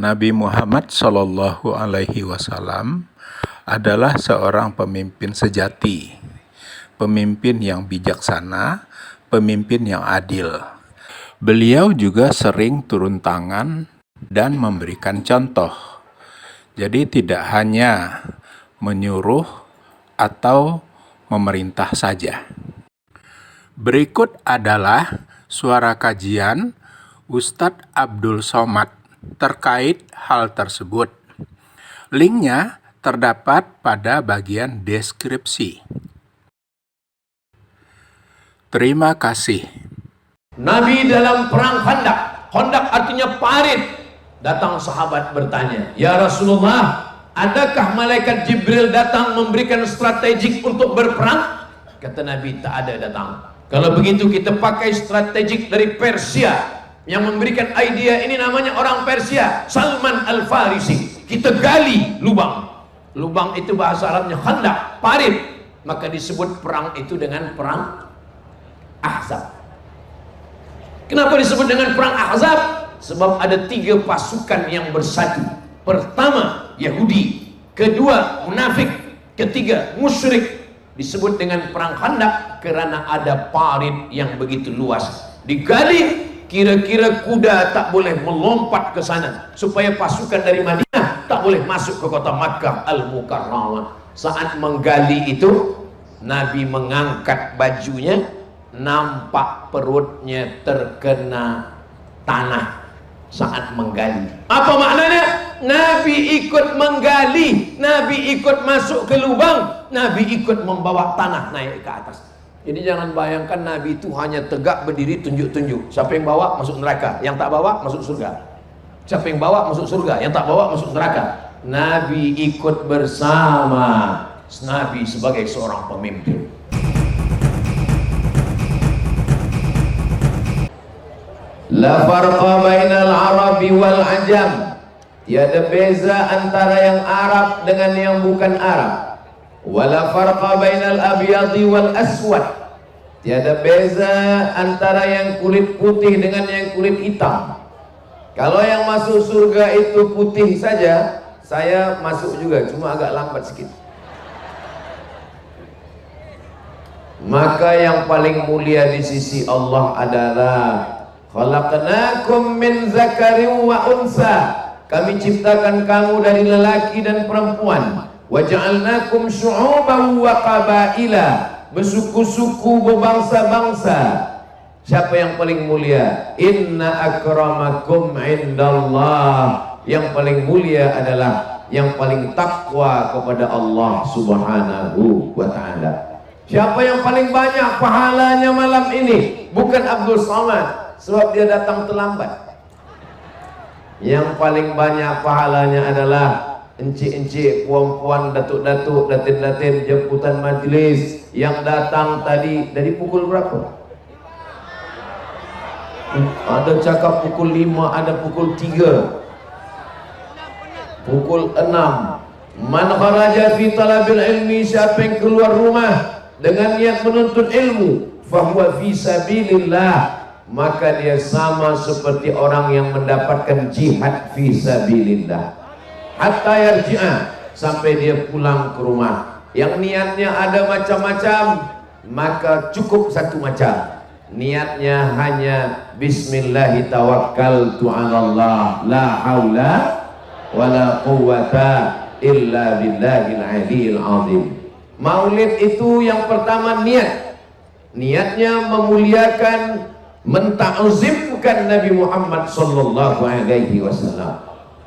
Nabi Muhammad Shallallahu Alaihi Wasallam adalah seorang pemimpin sejati, pemimpin yang bijaksana, pemimpin yang adil. Beliau juga sering turun tangan dan memberikan contoh. Jadi tidak hanya menyuruh atau memerintah saja. Berikut adalah suara kajian Ustadz Abdul Somad terkait hal tersebut. Linknya terdapat pada bagian deskripsi. Terima kasih. Nabi dalam perang Khandaq. Khandaq artinya parit. Datang sahabat bertanya, "Ya Rasulullah, adakah malaikat Jibril datang memberikan strategik untuk berperang?" Kata Nabi, "Tak ada datang." Kalau begitu kita pakai strategik dari Persia yang memberikan idea ini, namanya orang Persia, Salman Al-Farisi. Kita gali lubang. Lubang itu bahasa Arabnya Khandaq, parit. Maka disebut perang itu dengan perang Ahzab. Kenapa disebut dengan perang Ahzab? Sebab ada 3 pasukan yang bersatu. Pertama Yahudi, kedua munafik, ketiga musyrik. Disebut dengan perang Khandaq karena ada parit yang begitu luas. Digali, kira-kira kuda tak boleh melompat ke sana, supaya pasukan dari Madinah tak boleh masuk ke kota Makkah Al-Mukarramah. Saat menggali itu, Nabi mengangkat bajunya, nampak perutnya terkena tanah saat menggali. Apa maknanya? Nabi ikut menggali, Nabi ikut masuk ke lubang, Nabi ikut membawa tanah naik ke atas. Jadi jangan bayangkan Nabi itu hanya tegak berdiri tunjuk-tunjuk. Siapa yang bawa masuk neraka, yang tak bawa masuk surga. Siapa yang bawa masuk surga, yang tak bawa masuk neraka. Nabi ikut bersama. Nabi sebagai seorang pemimpin. La farqa bainal Arabi wal Ajam. Tiada beza antara yang Arab dengan yang bukan Arab. Wala farqa bainal abyadi wal aswad. Tiada beza antara yang kulit putih dengan yang kulit hitam. Kalau yang masuk surga itu putih saja, saya masuk juga, cuma agak lambat sedikit. Maka yang paling mulia di sisi Allah adalah khalaqnakum min zakarin wa unsa. Kami ciptakan kamu dari lelaki dan perempuan. Wa ja'alnakum syu'uban wa qabaila. Bersuku-suku, berbangsa-bangsa. Siapa yang paling mulia? Inna akramakum indallah. Yang paling mulia adalah yang paling takwa kepada Allah Subhanahu wa ta'ala. Siapa yang paling banyak pahalanya malam ini? Bukan Abdul Somad, sebab dia datang terlambat. Yang paling banyak pahalanya adalah encik-encik, puan-puan, datuk-datuk, datin-datin, jemputan majlis yang datang tadi dari pukul berapa? Ada cakap pukul 5, ada pukul 3, pukul 6. Man kharaja fi talabil ilmi, siapa yang keluar rumah dengan niat menuntut ilmu, fahuwa fi sabilillah, maka dia sama seperti orang yang mendapatkan jihad fi sabilillah. Hatta yarji'a, sampai dia pulang ke rumah. Yang niatnya ada macam-macam, maka cukup satu macam. Niatnya hanya bismillahi tawakkaltu 'alallah la haula wala quwwata illa billahil aliyil azim. Maulid itu yang pertama niat. Niatnya memuliakan, mentakzimkan Nabi Muhammad sallallahu alaihi wasallam.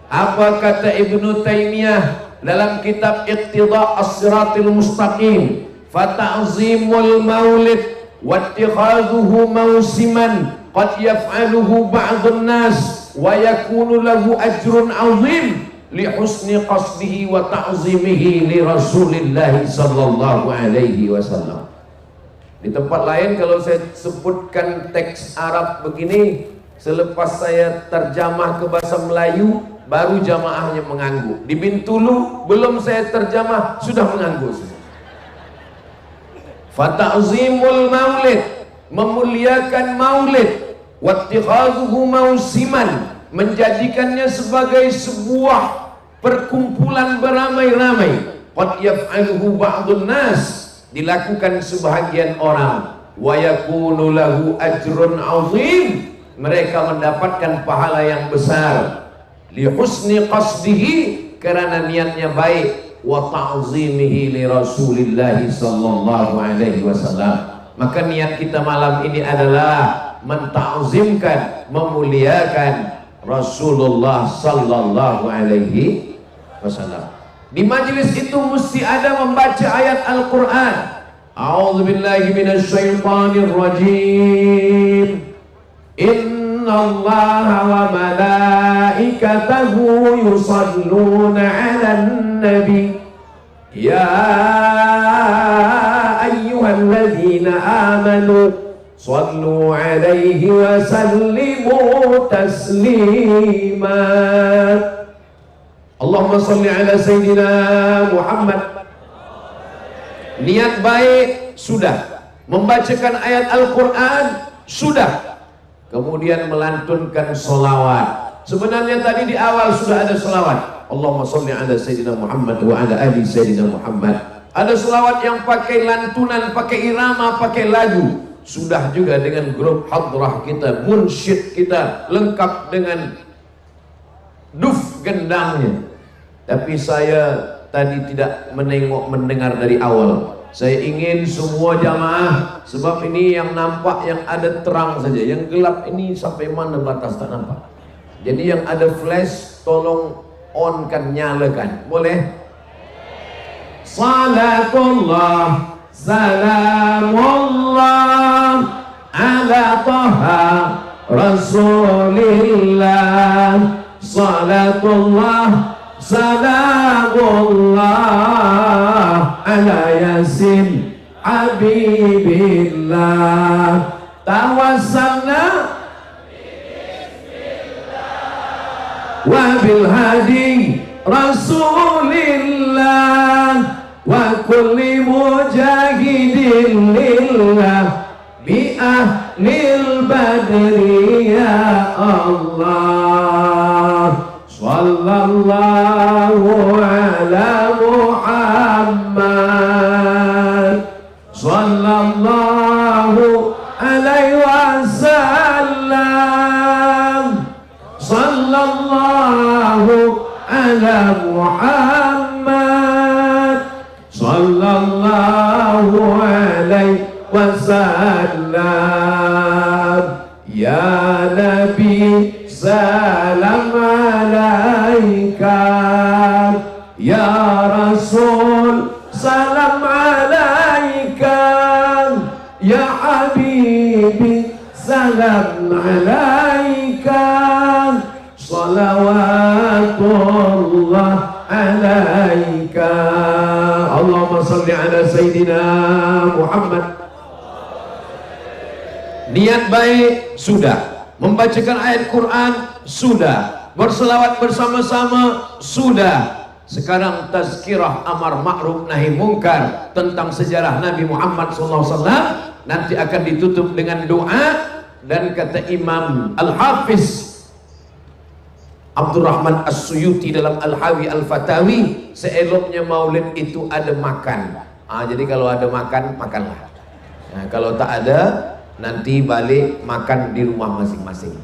Apa kata Ibnu Taimiyah dalam kitab Iqtida' as-Siratil Mustaqim? Fata'zimul maulid wattikhadhuhu mausiman qad yaf'aluhu ba'dun nas wa yakunu lahu ajrun 'azim li husni qasdihi wa ta'zimihi li Rasulillah sallallahu alaihi wasallam. Di tempat lain kalau saya sebutkan teks Arab begini, selepas saya terjemah ke bahasa Melayu, baru jamaahnya mengangguk. Di Bintulu belum saya terjemah sudah mengangguk. Fata'zimul maulid, memuliakan maulid, wattikhadhuhu mausiman, menjadikannya sebagai sebuah perkumpulan beramai-ramai. Qad yaf'aluhu ba'dun nas, dilakukan sebahagian orang. Wa yakunu lahu ajrun 'azim, mereka mendapatkan pahala yang besar. Li husni qasdihi, karena niatnya baik. Wa ta'zimihi li Rasulillah sallallahu alaihi wasallam. Maka niat kita malam ini adalah menta'zimkan, memuliakan Rasulullah sallallahu alaihi wasallam. Di majelis itu mesti ada membaca ayat Al-Quran. A'udzu billahi minasyaitonir rajim. Innallaha wa malaikatahu yusalluna 'alan nabi. Ya ayyuhalladzina amanu sallu 'alaihi wa sallimu taslima. Allahumma salli ala Sayyidina Muhammad. Niat baik sudah, membacakan ayat Al-Quran sudah, kemudian melantunkan solawat. Sebenarnya tadi di awal sudah ada solawat. Allahumma salli ala Sayyidina Muhammad wa ala ali Sayyidina Muhammad. Ada solawat yang pakai lantunan, pakai irama, pakai lagu. Sudah juga dengan grup hadrah kita, munsyid kita, lengkap dengan duf gendangnya. Tapi saya tadi tidak mendengar dari awal. Saya ingin semua jamaah, sebab ini yang nampak yang ada terang saja, yang gelap ini sampai mana batas tak nampak. Jadi yang ada flash tolong on kan, nyalakan, boleh? Salatullah salamullah ala taha rasulillah. Salatullah salamullah ala yasin habibillah. Tawassalna wa bil hadi rasulillah wa kulli mujahidin lillah bi ahlil badri ya Allah. Sallallahu ala Muhammad sallallahu alaihi wasallam. Sallallahu ala Muhammad sallallahu alaihi wasallam. Ya Nabi salam alaika, ya Rasul salam alaika, ya Habibi salam alaika. Salawatullah alaika. Allahumma salli ala Sayyidina Muhammad. Niat baik sudah, membacakan ayat Quran sudah, berselawat bersama-sama sudah. Sekarang tazkirah amar ma'ruf nahi mungkar tentang sejarah Nabi Muhammad SAW nanti akan ditutup dengan doa. Dan kata Imam Al-Hafiz Abdurrahman As-Suyuti dalam Al-Hawi Al-Fatawi, seeloknya maulid itu ada makan. Jadi kalau ada makan, makanlah. Nah, kalau tak ada, nanti balik makan di rumah masing-masing.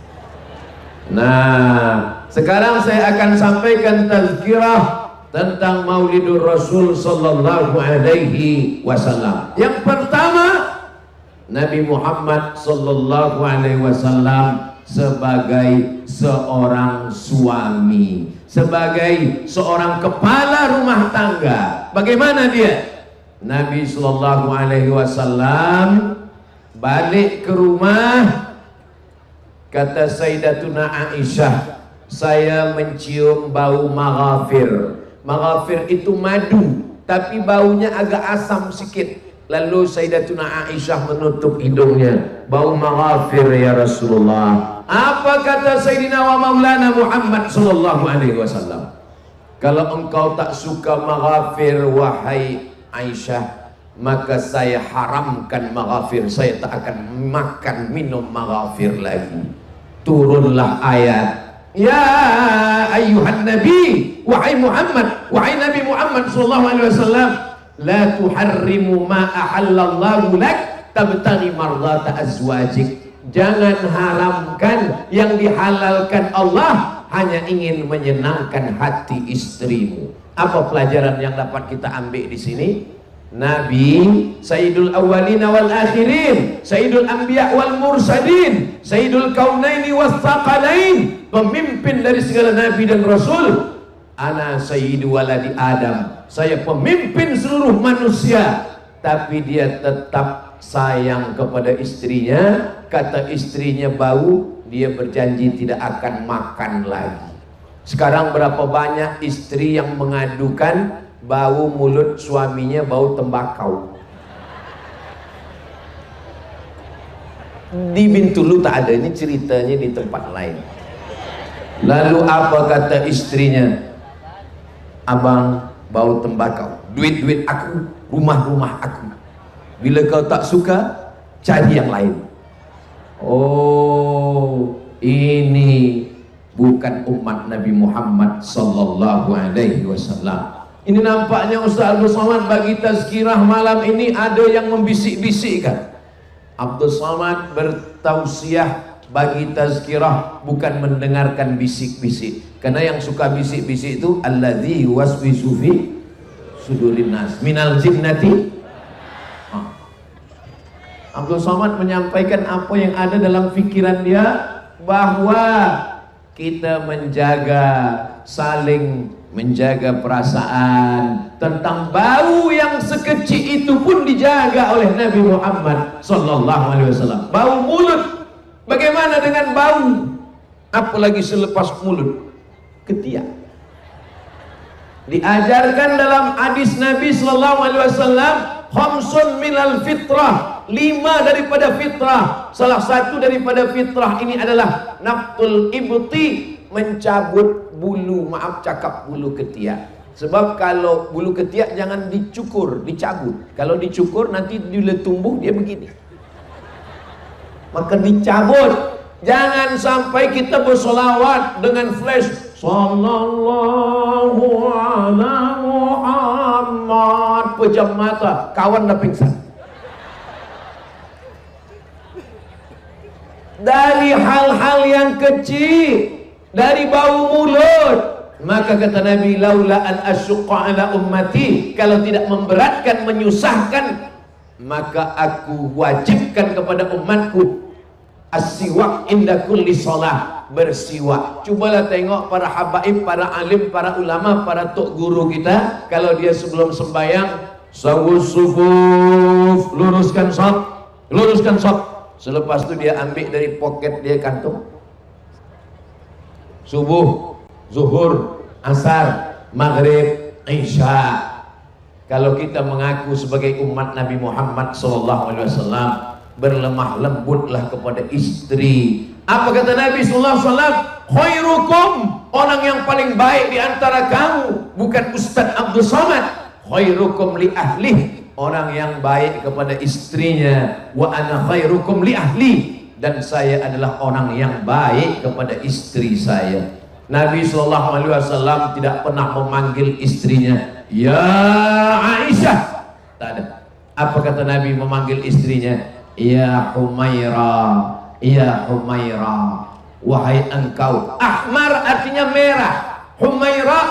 Nah, sekarang saya akan sampaikan tazkirah tentang Maulidur Rasul sallallahu alaihi wasallam. Yang pertama, Nabi Muhammad sallallahu alaihi wasallam sebagai seorang suami, sebagai seorang kepala rumah tangga. Bagaimana dia? Nabi sallallahu alaihi wasallam balik ke rumah, kata Sayyidatuna Aisyah, saya mencium bau maghafir. Maghafir itu madu, tapi baunya agak asam sikit. Lalu Sayyidatuna Aisyah menutup hidungnya. Bau maghafir ya Rasulullah. Apa kata Sayyidina wa Maulana Muhammad sallallahu alaihi wasallam? Kalau engkau tak suka maghafir wahai Aisyah, maka saya haramkan maghafir, saya tak akan makan minum maghafir lagi. Turunlah ayat Ya ayyuhan nabi, wahai Muhammad, wahai Nabi Muhammad sallallahu alaihi wasallam, la tuharrimu ma ahallallahu lak tabtaghi mardata azwajik. Jangan haramkan yang dihalalkan Allah hanya ingin menyenangkan hati istrimu. Apa pelajaran yang dapat kita ambil di sini? Nabi Sayyidul Awwalin wal Akhirin, Sayyidul Anbiya wal Mursalin, Sayyidul Kaunaini was Thaqalain, pemimpin dari segala nabi dan rasul. Ana sayyidu waladi Adam, saya pemimpin seluruh manusia. Tapi dia tetap sayang kepada istrinya. Kata istrinya bau, dia berjanji tidak akan makan lagi. Sekarang berapa banyak istri yang mengadukan bau mulut suaminya bau tembakau. Di Bintulu tak ada, ini ceritanya di tempat lain. Lalu apa kata istrinya? Abang bau tembakau, duit-duit aku, rumah-rumah aku. Bila kau tak suka, cari yang lain. Oh, ini bukan umat Nabi Muhammad sallallahu alaihi wasallam. Ini nampaknya Ustaz Abdul Somad bagi tazkirah malam ini ada yang membisik-bisikkan. Abdul Somad bertausiah bagi tazkirah bukan mendengarkan bisik-bisik. Karena yang suka bisik-bisik itu alladzi waswisu fi sudurin nas minal jinnati. Abdul Somad menyampaikan apa yang ada dalam pikiran dia, bahwa kita saling menjaga perasaan. Tentang bau yang sekecil itu pun dijaga oleh Nabi Muhammad sallallahu alaihi wasallam. Bau mulut, bagaimana dengan bau? Apalagi selepas mulut, ketiak. Diajarkan dalam hadis Nabi sallallahu alaihi wasallam, khamsun minal fitrah, 5 daripada fitrah. Salah satu daripada fitrah ini adalah naftul ibti, mencabut bulu, bulu ketiak. Sebab kalau bulu ketiak jangan dicukur, dicabut. Kalau dicukur nanti bila tumbuh dia begini. Maka dicabut. Jangan sampai kita bersolawat dengan flash sallallahu ala Muhammad, pejam mata, kawan dah pingsan. Dari hal-hal yang kecil, dari bau mulut, maka kata Nabi, laula an asyqa ala ummati, kalau tidak memberatkan, menyusahkan, maka aku wajibkan kepada umatku as-siwak inda kulli shalah, bersiwak. Cubalah tengok para habaib, para alim, para ulama, para tok guru kita, kalau dia sebelum sembahyang sawus sufuf, luruskan shaf, luruskan shaf. Selepas itu dia ambil dari poket dia kantung. Subuh, zuhur, asar, maghrib, isya. Kalau kita mengaku sebagai umat Nabi Muhammad SAW, berlemah lembutlah kepada istri. Apa kata Nabi SAW? Khairukum, orang yang paling baik di antara kamu, bukan Ustaz Abdul Somad. Khairukum li ahlih, orang yang baik kepada istrinya. Wa ana khairukum li ahli, dan saya adalah orang yang baik kepada istri saya. Nabi SAW tidak pernah memanggil istrinya ya Aisyah, tak ada. Apa kata Nabi memanggil istrinya? Ya Humaira, ya Humaira, wahai engkau. Ahmar artinya merah. Humaira,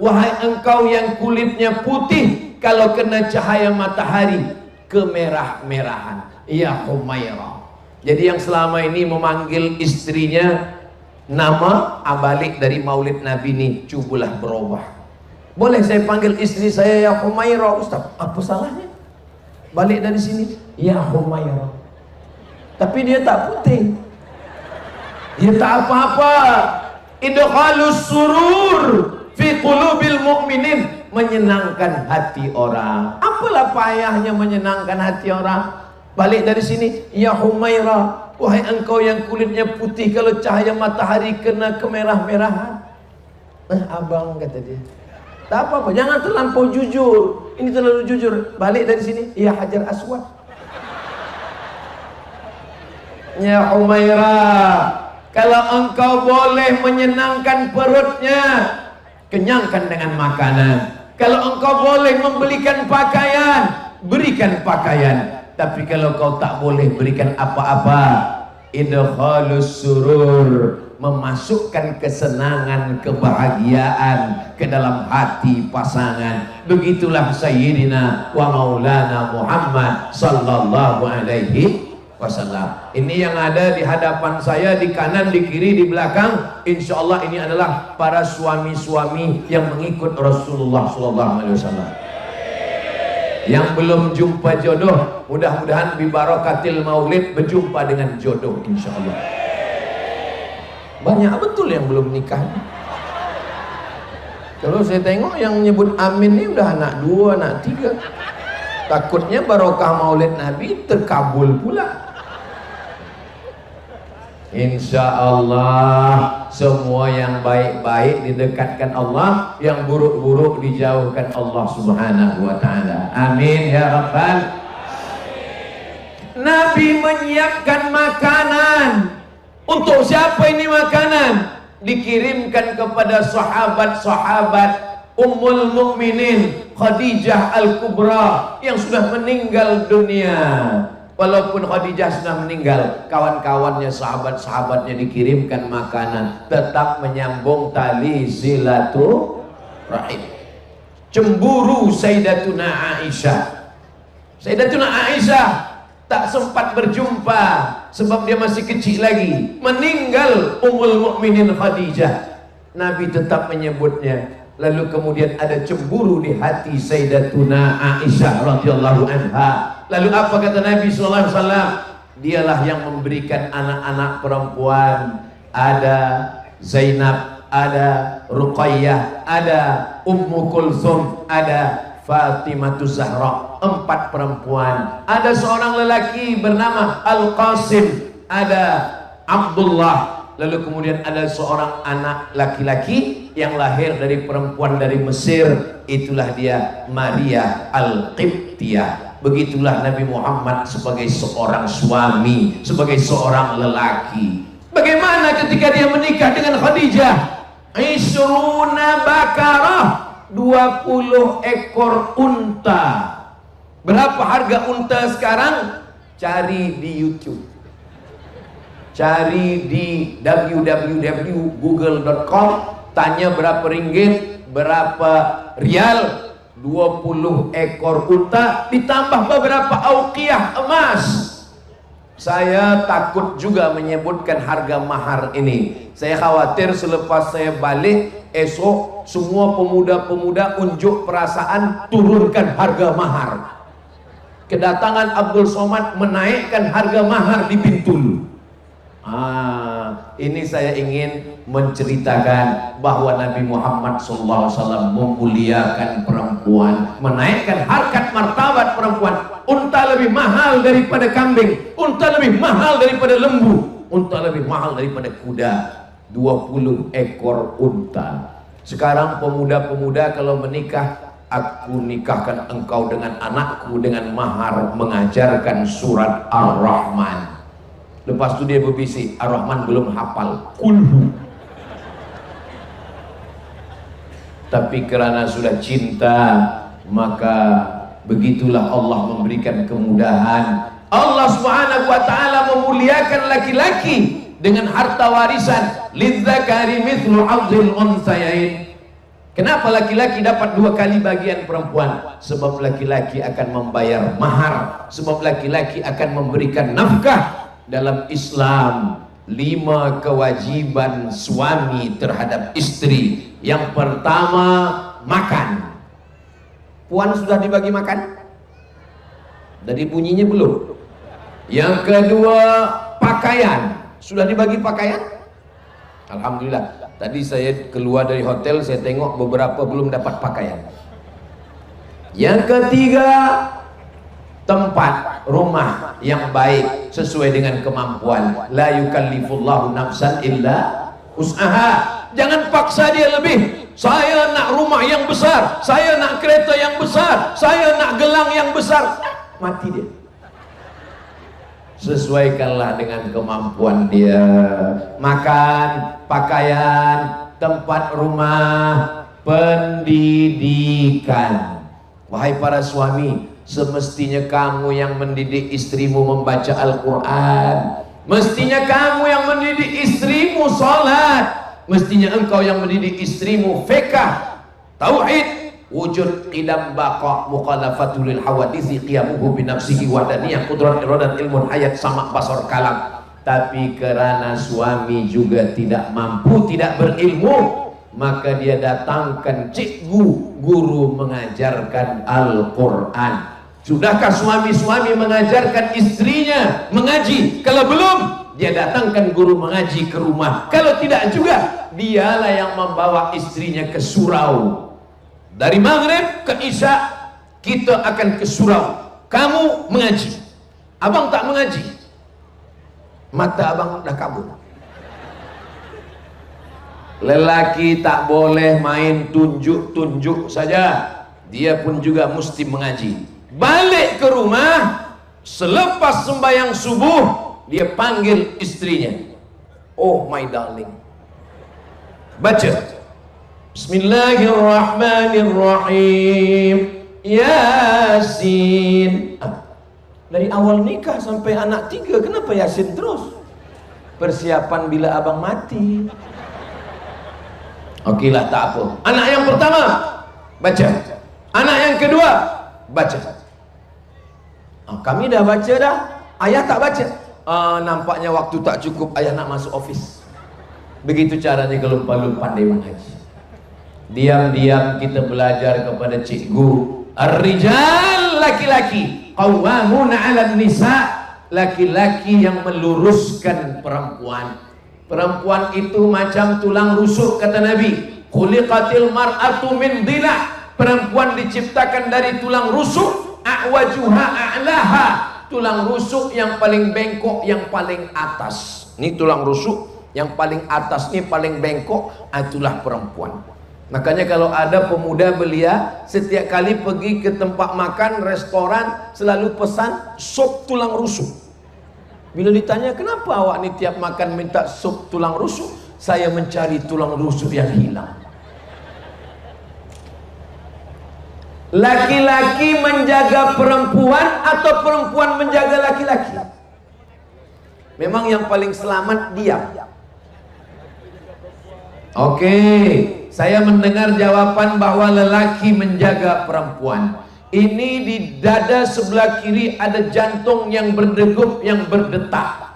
wahai engkau yang kulitnya putih, kalau kena cahaya matahari kemerah-merahan. Ya Humaira. Jadi yang selama ini memanggil istrinya nama abalik dari maulid Nabi ini, cubalah berubah. Boleh saya panggil istri saya ya Humaira, Ustaz? Apa salahnya? Balik dari sini, ya Humaira. Tapi dia tak putih, dia tak apa-apa. Idkhalus surur fi qulubil mu'minin, menyenangkan hati orang. Apalah payahnya menyenangkan hati orang? Balik dari sini, ya Humaira, wahai engkau yang kulitnya putih, kalau cahaya matahari kena kemerah-merahan. Abang, kata dia, tak apa-apa, jangan terlampau jujur. Ini terlalu jujur. Balik dari sini, ya Hajar Aswad. Ya Humaira, Kalau engkau boleh menyenangkan perutnya, kenyangkan dengan makanan. Kalau engkau boleh membelikan pakaian, berikan pakaian. Tapi kalau kau tak boleh berikan apa-apa, idkhalus surur, memasukkan kesenangan, kebahagiaan ke dalam hati pasangan. Begitulah Sayyidina wa Maulana Muhammad sallallahu alaihi wasallam. Ini yang ada di hadapan saya, di kanan, di kiri, di belakang. Insya Allah ini adalah para suami-suami yang mengikut Rasulullah sallallahu alaihi wasallam. Yang belum jumpa jodoh, mudah-mudahan bi barakatil maulid berjumpa dengan jodoh insya Allah. Banyak betul yang belum nikah. Kalau saya tengok yang nyebut amin ini udah anak 2, anak 3. Takutnya barokah maulid Nabi terkabul pula. Insya Allah semua yang baik-baik didekatkan Allah, yang buruk-buruk dijauhkan Allah subhanahu wa ta'ala. Amin ya Rabbal. Nabi menyiapkan makanan. Untuk siapa ini makanan? Dikirimkan kepada sahabat-sahabat Ummul Mukminin Khadijah Al-Kubra yang sudah meninggal dunia. Walaupun Khadijah sudah meninggal, kawan-kawannya, sahabat-sahabatnya dikirimkan makanan, tetap menyambung tali silaturahim. Cemburu Sayyidatuna Aisyah. Sayyidatuna Aisyah tak sempat berjumpa sebab dia masih kecil lagi. Meninggal Ummul Mukminin Khadijah, Nabi tetap menyebutnya. Lalu kemudian ada cemburu di hati Sayyidatuna Aisyah radhiyallahu anha. Lalu apa kata Nabi sallallahu alaihi wasallam? Dialah yang memberikan anak-anak perempuan. Ada Zainab, ada Ruqayyah, ada Ummu Kulsum, ada Fatimatu Zahra. 4 perempuan. Ada seorang lelaki bernama Al-Qasim, ada Abdullah. Lalu kemudian ada seorang anak laki-laki yang lahir dari perempuan dari Mesir. Itulah dia Maria Al-Qibtiyah. Begitulah Nabi Muhammad sebagai seorang suami, sebagai seorang lelaki. Bagaimana ketika dia menikah dengan Khadijah? Isruna bakarah, 20 ekor unta. Berapa harga unta sekarang? Cari di YouTube, cari di www.google.com, tanya berapa ringgit, berapa rial. 20 ekor unta ditambah beberapa auqiyah emas. Saya takut juga menyebutkan harga mahar ini. Saya khawatir selepas saya balik esok semua pemuda-pemuda unjuk perasaan turunkan harga mahar. Kedatangan Abdul Somad menaikkan harga mahar di Bintul. Ini saya ingin menceritakan bahwa Nabi Muhammad SAW memuliakan perempuan, menaikkan harkat martabat perempuan. Unta lebih mahal daripada kambing, unta lebih mahal daripada lembu, unta lebih mahal daripada kuda. 20 ekor unta. Sekarang pemuda-pemuda kalau menikah, aku nikahkan engkau dengan anakku dengan mahar mengajarkan surat Ar-Rahman. Lepas itu dia berbisik, Ar-Rahman belum hafal, kulhu. Tapi karena sudah cinta, maka begitulah Allah memberikan kemudahan. Allah Subhanahu wa ta'ala memuliakan laki-laki dengan harta warisan. Lidzakari mithlu hadzil unthayain. Kenapa laki-laki dapat 2 kali bagian perempuan? Sebab laki-laki akan membayar mahar, sebab laki-laki akan memberikan nafkah. Dalam Islam 5 kewajiban suami terhadap istri. Yang pertama, makan. Puan sudah dibagi makan? Dari bunyinya belum? Yang kedua, pakaian. Sudah dibagi pakaian? Alhamdulillah. Tadi saya keluar dari hotel, saya tengok beberapa belum dapat pakaian. Yang ketiga, tempat rumah yang baik sesuai dengan kemampuan. La yukallifullahu nafsan illa usaha. Jangan paksa dia lebih. Saya nak rumah yang besar, saya nak kereta yang besar, saya nak gelang yang besar. Mati dia. sesuaikanlah dengan kemampuan dia. Makan, pakaian, tempat rumah, pendidikan. Wahai para suami, semestinya kamu yang mendidik istrimu membaca Al-Quran. Mestinya kamu yang mendidik istrimu sholat. Mestinya engkau yang mendidik istrimu fiqh, tauhid, wujud, qidam, baqa, mukhalafatul lil hawadisi, qiyamuhu binafsihi wahdaniyah, qudrat, iradat, ilmun, hayat, sama, basar, kalam. Tapi karena suami juga tidak mampu, tidak berilmu, maka dia datangkan cikgu, guru mengajarkan Al-Quran. Sudahkah suami-suami mengajarkan istrinya mengaji? Kalau belum, dia datangkan guru mengaji ke rumah. Kalau tidak juga, dialah yang membawa istrinya ke surau. Dari maghrib ke isya kita akan ke surau. Kamu mengaji, abang tak mengaji, mata abang dah kabur. Lelaki tak boleh main tunjuk-tunjuk saja, dia pun juga mesti mengaji. Balik ke rumah selepas sembahyang subuh, dia panggil istrinya, oh my darling, baca Bismillahirrahmanirrahim, Yasin. Dari awal nikah sampai anak 3, kenapa Yasin terus? Persiapan bila abang mati. Oke lah, tak apa. Anak yang pertama baca, anak yang kedua baca. Kami dah baca dah, ayah tak baca. Nampaknya waktu tak cukup, ayah nak masuk office. Begitu caranya kalau belum pandai mengaji. Diam-diam kita belajar kepada cikgu. Ar-rijal, laki-laki, qawwamuna 'alan nisa, laki-laki yang meluruskan perempuan. Perempuan itu macam tulang rusuk, kata Nabi. Khuliqatil mar'atu min dhila'. Perempuan diciptakan dari tulang rusuk. A'wajuha a'laha. Tulang rusuk yang paling bengkok, yang paling atas. Ini tulang rusuk yang paling atas, ini paling bengkok, itulah perempuan. Makanya kalau ada pemuda belia, setiap kali pergi ke tempat makan, restoran, selalu pesan sup tulang rusuk. Bila ditanya, kenapa awak ni tiap makan minta sup tulang rusuk? Saya mencari tulang rusuk yang hilang. Laki-laki menjaga perempuan atau perempuan menjaga laki-laki? Memang yang paling selamat diam. Oke, saya mendengar jawaban bahwa lelaki menjaga perempuan. Ini di dada sebelah kiri ada jantung yang berdegup, yang berdetak.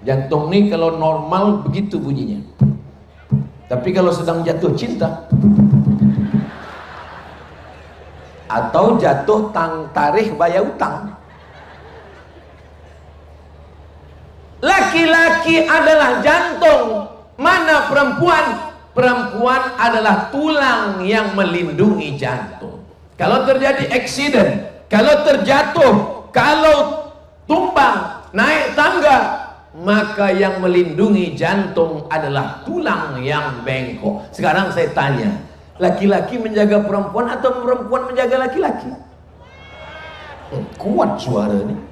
Jantung ini kalau normal begitu bunyinya. Tapi kalau sedang jatuh cinta atau jatuh tarikh bayar utang. Laki-laki adalah jantung, mana perempuan? Perempuan adalah tulang yang melindungi jantung. Kalau terjadi accident, kalau terjatuh, kalau tumbang, naik tangga, maka yang melindungi jantung adalah tulang yang bengkok. Sekarang saya tanya, laki-laki menjaga perempuan atau perempuan menjaga laki-laki? Kuat suara ini.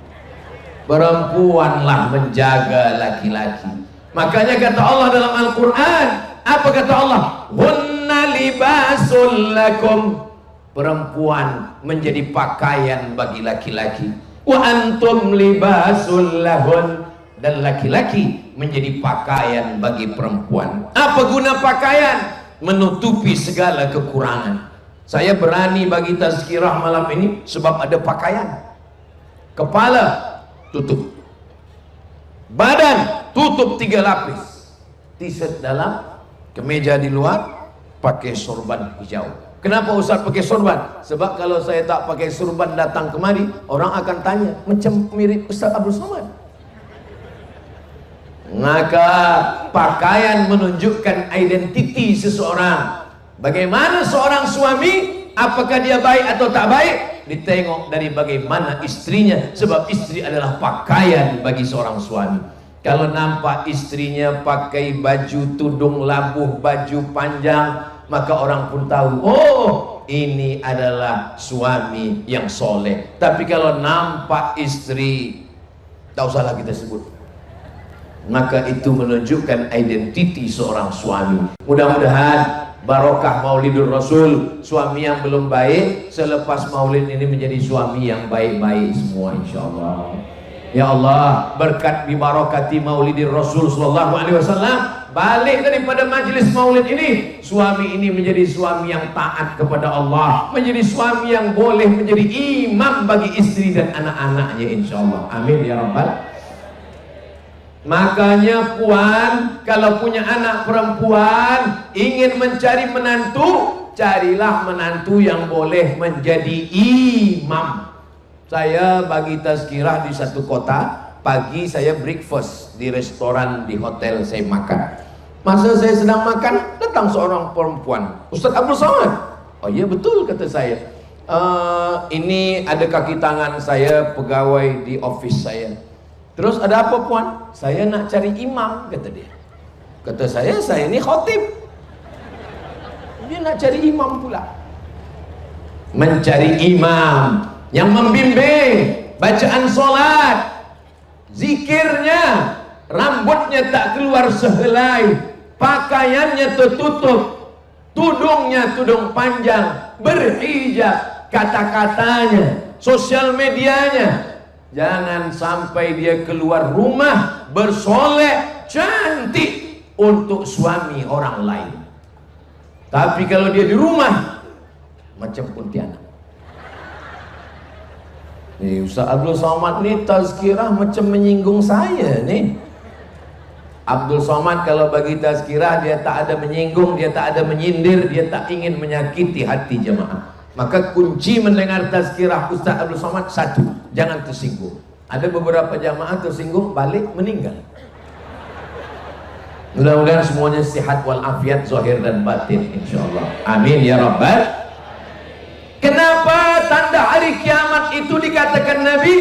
Perempuanlah menjaga laki-laki. Makanya kata Allah dalam Al-Quran, apa kata Allah? Hunna libasul lakum. Perempuan menjadi pakaian bagi laki-laki. Wa antum libasul lahun. Dan laki-laki menjadi pakaian bagi perempuan. Apa guna pakaian? Menutupi segala kekurangan. Saya berani bagi tazkirah malam ini sebab ada pakaian. Kepala tutup, badan tutup 3 lapis, t-shirt dalam, kemeja di luar, pakai sorban hijau. Kenapa Ustaz pakai sorban? Sebab kalau saya tak pakai sorban datang kemari, orang akan tanya, macam mirip Ustaz Abdul Somad. Maka pakaian menunjukkan identiti seseorang. Bagaimana seorang suami, apakah dia baik atau tak baik, ditengok dari bagaimana istrinya. Sebab istri adalah pakaian bagi seorang suami. Kalau nampak istrinya pakai baju tudung labuh, baju panjang, maka orang pun tahu, oh ini adalah suami yang soleh. Tapi kalau nampak istri, tak usahlah kita sebut, maka itu menunjukkan identiti seorang suami. Mudah-mudahan barokah Maulidur Rasul, suami yang belum baik selepas maulid ini menjadi suami yang baik-baik semua insyaallah. Ya Allah, berkat bibarakati Maulidir Rasul sallallahu alaihi wasallam, balik daripada majlis maulid ini, suami ini menjadi suami yang taat kepada Allah, menjadi suami yang boleh menjadi imam bagi istri dan anak-anaknya insyaallah. Amin ya rabbal. Makanya puan, kalau punya anak perempuan, ingin mencari menantu, carilah menantu yang boleh menjadi imam. Saya bagi tazkirah di satu kota, pagi saya breakfast di restoran di hotel saya makan. Masa saya sedang makan, datang seorang perempuan, Ustaz Abdul Somad. Oh iya betul, kata saya. Ini ada kaki tangan saya, pegawai di office saya. Terus ada apa puan? Saya nak cari imam, kata dia. Kata saya ini khotib. Dia nak cari imam pula. Mencari imam yang membimbing bacaan solat, zikirnya, rambutnya tak keluar sehelai, pakaiannya tertutup, tudungnya tudung panjang, berhijab, kata-katanya, sosial medianya. Jangan sampai dia keluar rumah bersolek, cantik untuk suami orang lain. Tapi kalau dia di rumah macam kuntilanak. Ustaz Abdul Somad ni tazkirah macam menyinggung saya ni. Abdul Somad kalau bagi tazkirah, dia tak ada menyinggung, dia tak ada menyindir, dia tak ingin menyakiti hati jemaah. Maka kunci mendengar tazkirah Ustaz Abdul Somad, satu, jangan tersinggung. Ada beberapa jamaah tersinggung, balik meninggal. Mudah-mudahan semuanya sihat walafiat zahir dan batin insyaallah. Amin ya rabbal. Kenapa tanda hari kiamat itu dikatakan Nabi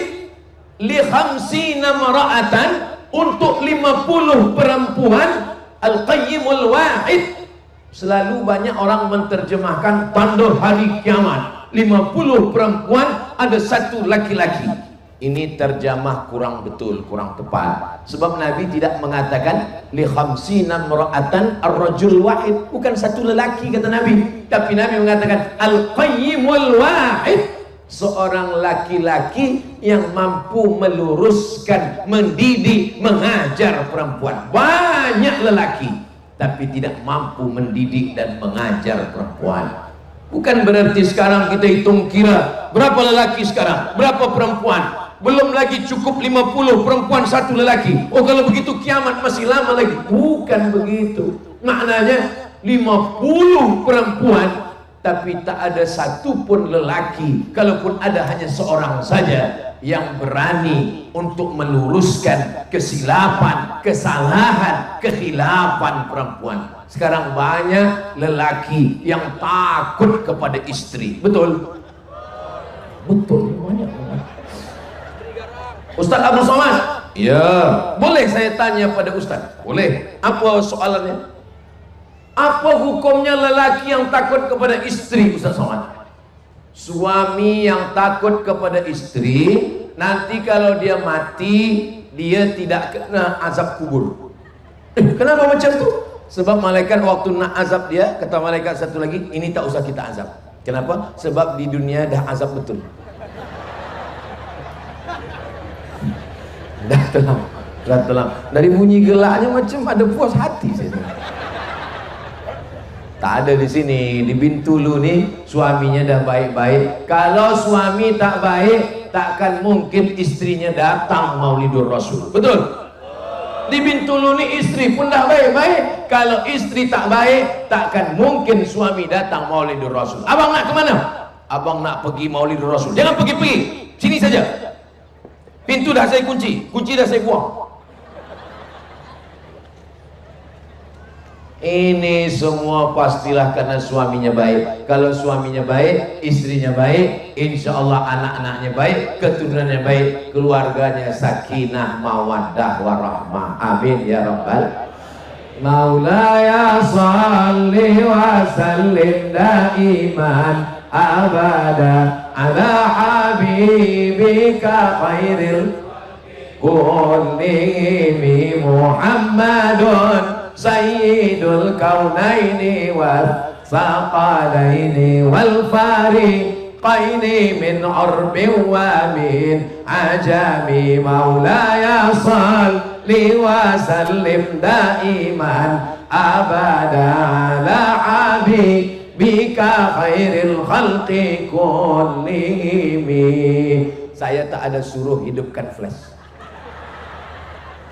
li khamsina mara'atan, untuk 50 perempuan, al-qayyimul wahid. Selalu banyak orang menerjemahkan tanda hari kiamat 50 perempuan, ada satu laki-laki. Ini terjemah kurang betul, kurang tepat. Sebab Nabi tidak mengatakan li khamsina mar'atan ar-rajul wahid, bukan satu lelaki kata Nabi, tapi Nabi mengatakan al-qayyimul wahid, seorang laki-laki yang mampu meluruskan, mendidik, mengajar perempuan. Banyak lelaki tapi tidak mampu mendidik dan mengajar perempuan. Bukan berarti sekarang kita hitung kira berapa lelaki sekarang, berapa perempuan. Belum lagi cukup 50 perempuan, satu lelaki. Oh kalau begitu kiamat masih lama lagi. Bukan begitu. Maknanya 50 perempuan tapi tak ada satu pun lelaki. Kalaupun ada, hanya seorang saja yang berani untuk meluruskan kesilapan, kesalahan, kekhilafan perempuan. Sekarang banyak lelaki yang takut kepada istri. Betul? Betul, banyak. Ustaz Abdul Somad? Ya, boleh saya tanya pada Ustaz? Boleh. Apa soalannya? Apa hukumnya lelaki yang takut kepada istri, Ustaz Somad? Suami yang takut kepada istri, nanti kalau dia mati, dia tidak kena azab kubur. Kenapa macam tu? Sebab malaikat waktu nak azab dia, kata malaikat satu lagi, ini tak usah kita azab. Kenapa? Sebab di dunia dah azab betul. Dah tenang. Dari bunyi gelaknya macam ada puas hati saya. Tak ada di sini. Di Bintulu ni suaminya dah baik-baik. Kalau suami tak baik, takkan mungkin istrinya datang Maulidur Rasul. Betul? Di Bintulu ni istri pun dah baik-baik. Kalau istri tak baik, takkan mungkin suami datang Maulidur Rasul. Abang nak ke mana? Abang nak pergi Maulidur Rasul. Jangan pergi-pergi. Sini saja. Pintu dah saya kunci, kunci dah saya buang. Ini semua pastilah karena suaminya baik. Kalau suaminya baik, istrinya baik, insya Allah anak-anaknya baik, keturunannya baik, keluarganya sakinah, mawaddah, warahmah. Amin ya rabbal. Maulaya salli wa sallim daiman أبدا على حبيبك خير كلهم محمد سيد الكونين والثقلين والفريقين من عرب ومن عجم مولاي صل وسلم دائما أبدا على حبيبك خير الخلق كلهم. Saya tak ada suruh hidupkan flash.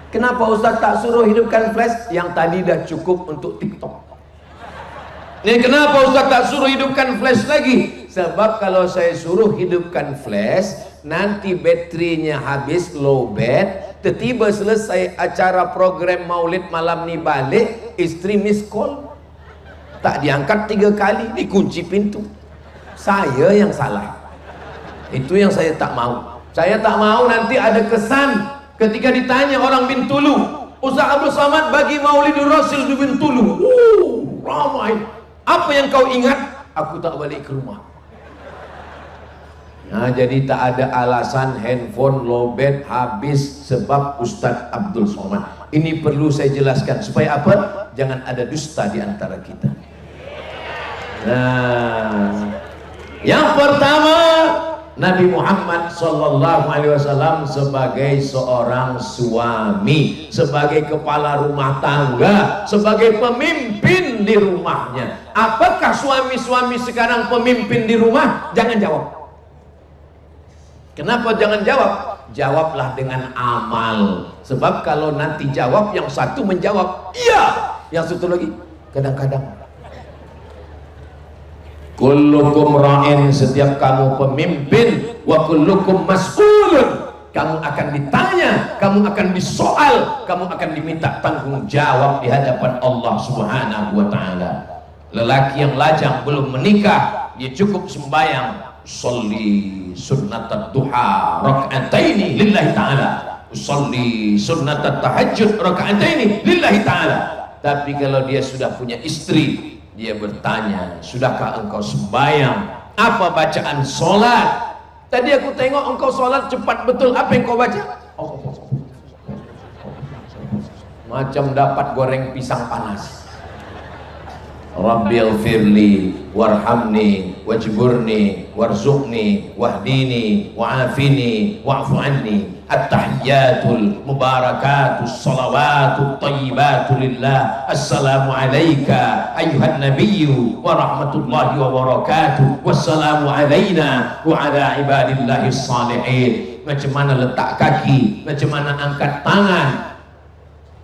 Kenapa Ustaz tak suruh hidupkan flash? Yang tadi dah cukup untuk TikTok. Ini kenapa Ustaz tak suruh hidupkan flash lagi? Sebab kalau saya suruh hidupkan flash, nanti baterinya habis, low bat. Tiba-tiba selesai acara program maulid malam ni balik, isteri miss call. Tak diangkat 3 kali, dikunci pintu. Saya yang salah. Itu yang saya tak mau. Saya tak mau nanti ada kesan ketika ditanya orang Bintulu, Ustaz Abdul Samad bagi Maulidur Rasul di Bintulu, ramai. Apa yang kau ingat? Aku tak balik ke rumah. Nah, jadi tak ada alasan handphone lowbat habis sebab Ustaz Abdul Somad. Ini perlu saya jelaskan supaya apa? Jangan ada dusta di antara kita. Nah, yang pertama, Nabi Muhammad SAW sebagai seorang suami, sebagai kepala rumah tangga, sebagai pemimpin di rumahnya. Apakah suami-suami sekarang pemimpin di rumah? Jangan jawab. Kenapa jangan jawab? Jawablah dengan amal. Sebab kalau nanti jawab, yang satu menjawab iya, yang satu lagi kadang-kadang. Kullukum ra'in, setiap kamu pemimpin, wa kullukum mas'ulun, kamu akan ditanya, kamu akan disoal, kamu akan diminta tanggung jawab di hadapan Allah Subhanahu wa ta'ala. Lelaki yang lajang belum menikah, dia cukup sembahyang, sholli sunnatat duha raka'ataini lillahi ta'ala, sholli sunnatat tahajjud raka'ataini lillahi ta'ala. Tapi kalau dia sudah punya istri, dia bertanya, sudahkah engkau sembahyang? Apa bacaan solat? Tadi aku tengok engkau solat cepat betul. Apa yang kau baca? Macam dapat goreng pisang panas. Rabbil firli warhamni wajburni warzuqni wahdini wa'afini wa'fu anni. At-tahiyyatul mubarakatus salawatut tayyibatu lillah. Assalamu alayka ayyuhan nabiyyu wa rahmatullahi wa barakatuh. Wassalamu alayna wa ala ibadillahis salihin. Macam mana letak kaki, macam mana angkat tangan.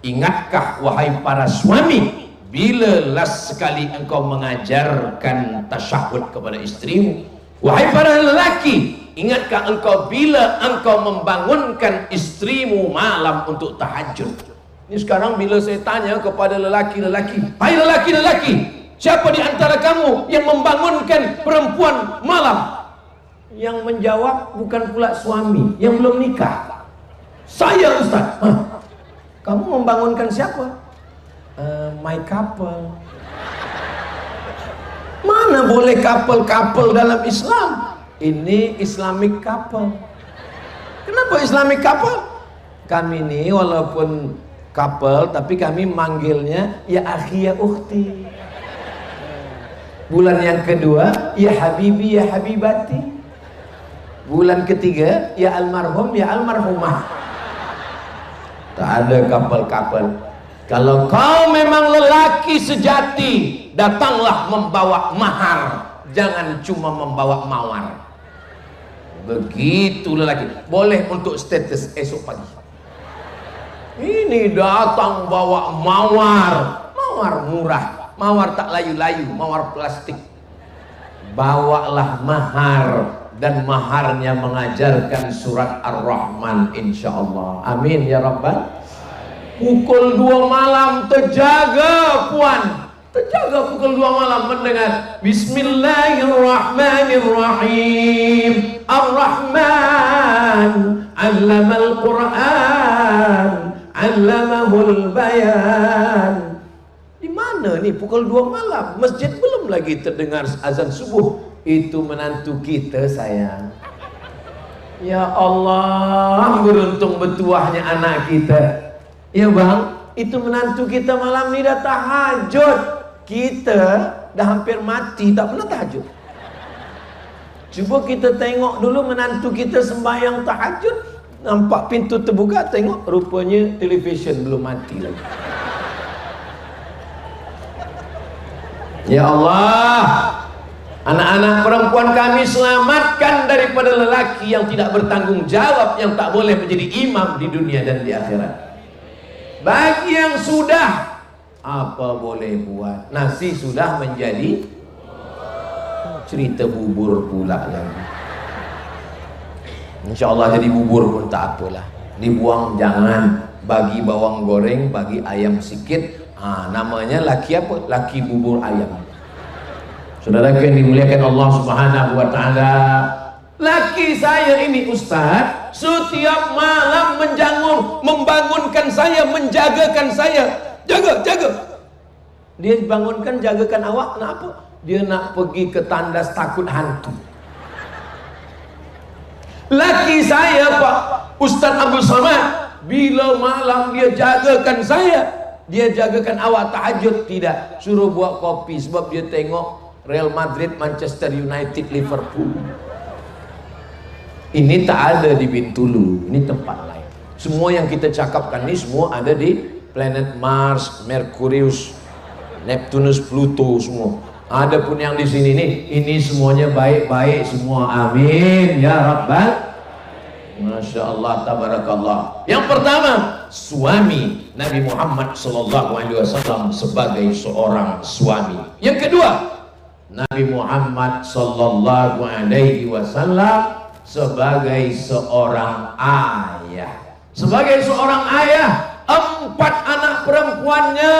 Ingatkah wahai para suami, bila last sekali engkau mengajarkan tasyahud kepada istrimu? Wahai para lelaki, ingatkah engkau bila engkau membangunkan istrimu malam untuk tahajud? Ini sekarang bila saya tanya kepada lelaki-lelaki, hai lelaki-lelaki, siapa di antara kamu yang membangunkan perempuan malam? Yang menjawab bukan pula suami yang belum nikah. Saya, Ustaz. Kamu membangunkan siapa? My couple. Mana boleh couple-couple dalam Islam? Ini Islamic couple. Kenapa Islamic couple? Kami ini walaupun couple, tapi kami manggilnya ya akhi ya ukhti. Bulan yang kedua ya habibi ya habibati. Bulan ketiga ya almarhum ya almarhumah. Tak ada couple-couple. Kalau kau memang lelaki sejati, datanglah membawa mahar, jangan cuma membawa mawar. Begitu lelaki. Boleh untuk status esok pagi. Ini datang bawa mawar, mawar murah, mawar tak layu-layu, mawar plastik. Bawalah mahar, dan maharnya mengajarkan surat Ar-Rahman insyaallah. Amin ya rabbal. Pukul 2 malam terjaga puan, terjaga pukul 2 malam mendengar Bismillahirrahmanirrahim. Ar-Rahman 'allamal Qur'an 'allamahul bayan. Di mana nih pukul 2 malam? Masjid belum lagi terdengar azan subuh. Itu menantu kita sayang. Ya Allah, beruntung bertuahnya anak kita. Ya bang, itu menantu kita malam ini dah tahajud. Kita dah hampir mati tak pernah tahajud. Cuba kita tengok dulu menantu kita sembahyang tahajud, nampak pintu terbuka, tengok rupanya televisyen belum mati lagi. Ya Allah, anak-anak perempuan kami selamatkan daripada lelaki yang tidak bertanggung jawab, yang tak boleh menjadi imam di dunia dan di akhirat. Bagi yang sudah, apa boleh buat? Nasi sudah menjadi cerita bubur pula lagi. InsyaAllah jadi bubur pun tak apalah, dibuang jangan. Bagi bawang goreng, bagi ayam sikit. Namanya laki apa? Laki bubur ayam. Saudara yang dimuliakan Allah Subhanahu wa taala, laki saya ini Ustaz setiap malam menjangun, membangunkan saya, menjagakan saya. Jaga. Dia bangunkan, jagakan awak, kenapa? Dia nak pergi ke tandas takut hantu. Laki saya Pak Ustaz Abdul Samad, bila malam dia jagakan saya, dia jagakan awak tahajud, tidak, suruh buat kopi sebab dia tengok Real Madrid, Manchester United, Liverpool. Ini tak ada di Bintulu, ini tempat lain. Semua yang kita cakapkan ini semua ada di planet Mars, Merkurius, Neptunus, Pluto, semua. Ada pun yang di sini nih, ini semuanya baik-baik semua. Amin ya Rabbal. Masya Allah, tabarakallah. Yang pertama, suami Nabi Muhammad SAW sebagai seorang suami. Yang kedua, Nabi Muhammad SAW sebagai seorang ayah. Sebagai seorang ayah, 4 anak perempuannya,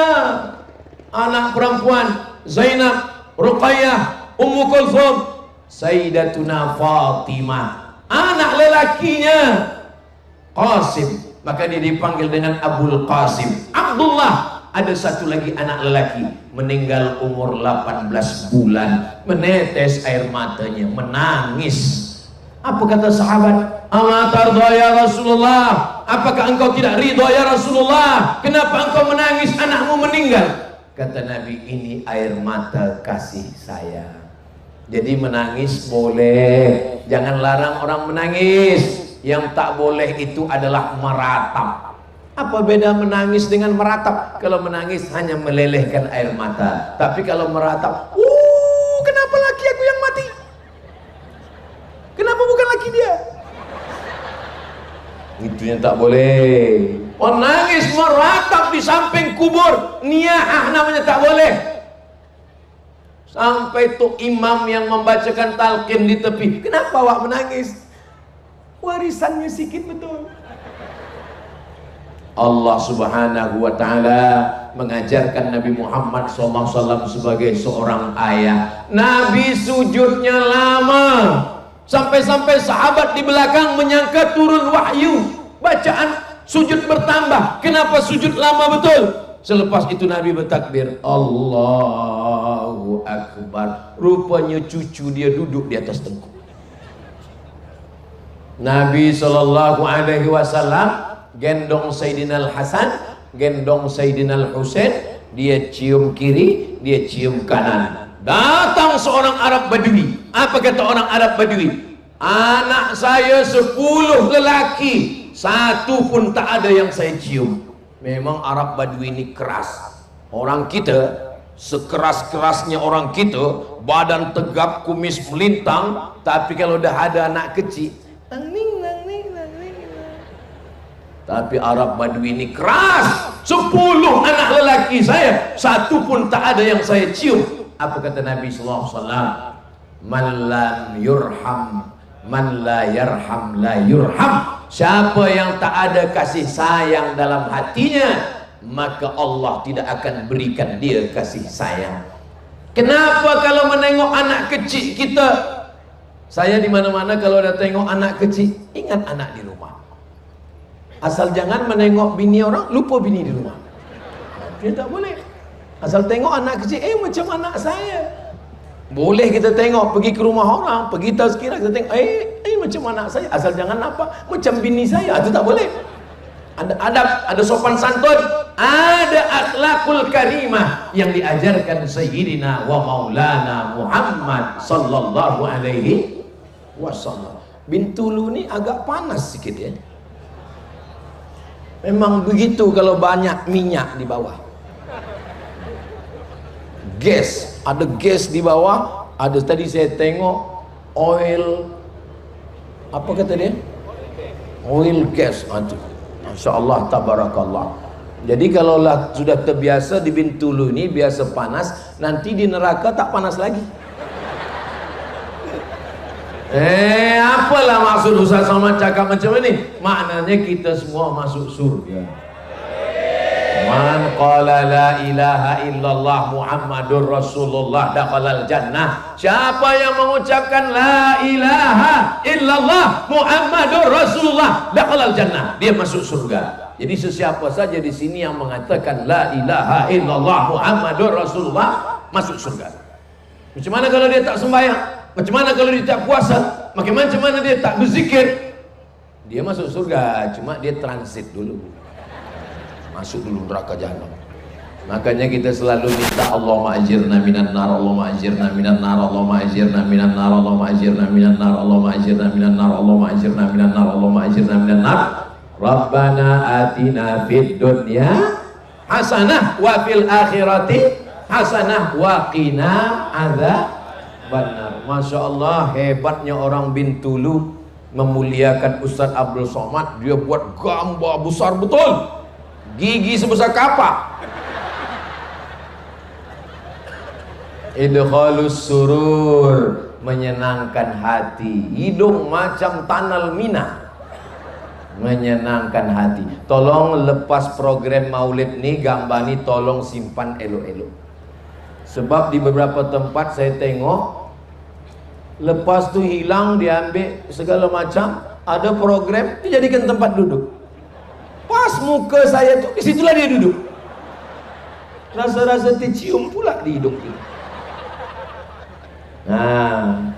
anak perempuan Zainab, Ruqayyah, Ummu Kulthum, Sayyidatuna Fatimah. Anak lelakinya Qasim, maka dia dipanggil dengan Abul Qasim. Abdullah, ada satu lagi anak lelaki, meninggal umur 18 bulan, menetes air matanya, menangis. Apa kata sahabat? Ama tardha ya Rasulullah, apakah engkau tidak ridha ya Rasulullah? Kenapa engkau menangis anakmu meninggal? Kata Nabi, ini air mata kasih sayang. Jadi menangis boleh, jangan larang orang menangis. Yang tak boleh itu adalah meratap. Apa beda menangis dengan meratap? Kalau menangis hanya melelehkan air mata, tapi kalau meratap, kenapa laki aku yang mati? Kenapa bukan laki dia? Itu yang tak boleh. Menangis meratap di samping kubur, niyahah namanya, tak boleh. Sampai tuh imam yang membacakan talqin di tepi, kenapa awak menangis? Warisannya sikit betul. Allah Subhanahu wa taala mengajarkan Nabi Muhammad SAW sebagai seorang ayah. Nabi sujudnya lama, sampai-sampai sahabat di belakang menyangka turun wahyu, bacaan sujud bertambah. Kenapa sujud lama betul? Selepas itu Nabi bertakbir, Allahu Akbar. Rupanya cucu dia duduk di atas tengkuk. Nabi SAW gendong Sayyidina Al-Hasan, gendong Sayyidina Al-Husain. Dia cium kiri, dia cium kanan. Datang seorang Arab Badui. Apa kata orang Arab Badui? Anak saya 10 lelaki, satu pun tak ada yang saya cium. Memang Arab Badui ini keras. Orang kita, sekeras-kerasnya orang kita, badan tegap, kumis melintang, tapi kalau dah ada anak kecil, nangning. Tapi Arab Badui ini keras. 10 anak lelaki saya, satu pun tak ada yang saya cium. Apa kata Nabi SAW? Man lam yurham, man la yarham la yurham. Siapa yang tak ada kasih sayang dalam hatinya, maka Allah tidak akan berikan dia kasih sayang. Kenapa kalau menengok anak kecil kita, saya di mana-mana kalau ada tengok anak kecil, ingat anak di rumah. Asal jangan menengok bini orang, lupa bini di rumah. Dia tak boleh. Asal tengok anak kecil, macam anak saya. Boleh kita tengok, pergi ke rumah orang, pergi tazkirah, kita tengok, macam anak saya, asal jangan apa, macam bini saya, itu tak boleh. Ada adab, ada sopan santun, ada akhlakul karimah yang diajarkan Sayyidina wa Maulana Muhammad sallallahu alaihi wasallam. Bintulu ni agak panas sikit ya. Memang begitu kalau banyak minyak di bawah. Gas, ada gas di bawah, ada tadi saya tengok oil, apa kata dia? Oil gas, aduh. Masya Allah, tabarakallah. Jadi kalau sudah terbiasa di Bintulu ini biasa panas, nanti di neraka tak panas lagi. Apalah maksud Ustaz Somad cakap macam ini? Maknanya kita semua masuk surga. Man qala la ilaha illallah Muhammadur Rasulullah dakhalal jannah. Siapa yang mengucapkan la ilaha illallah Muhammadur Rasulullah dakhalal jannah, dia masuk surga. Jadi sesiapa saja di sini yang mengatakan la ilaha illallah Muhammadur Rasulullah masuk surga. Macam mana kalau dia tak sembahyang? Macam mana kalau dia tak puasa? Macam mana dia tak berzikir? Dia masuk surga, cuma dia transit dulu. Masuk dulu neraka jahanam. Makanya kita selalu minta Allahumma ajirna minan nar, Allahumma ajirna minan nar, Allahumma ajirna minan nar, Allahumma ajirna minan nar, Allahumma ajirna minan nar, Allahumma ajirna minan nar, Allahumma ajirna minan nar. Rabbana atina fid dunya hasanah wa fil akhirati hasanah wa qina adzabannar. Masya Allah, hebatnya orang Bintulu memuliakan Ustaz Abdul Somad. Dia buat gambar besar betul, gigi sebesar kapak. Idkhalus surur, menyenangkan hati. Hidung macam tanal mina, menyenangkan hati. Tolong lepas program maulid ni, gambar ni tolong simpan elok-elok. Sebab di beberapa tempat saya tengok, lepas tu hilang, diambil segala macam, ada program dijadikan tempat duduk. Pas muka saya tu, di situlah dia duduk. Rasa-rasa tercium pula di hidung kita. Nah,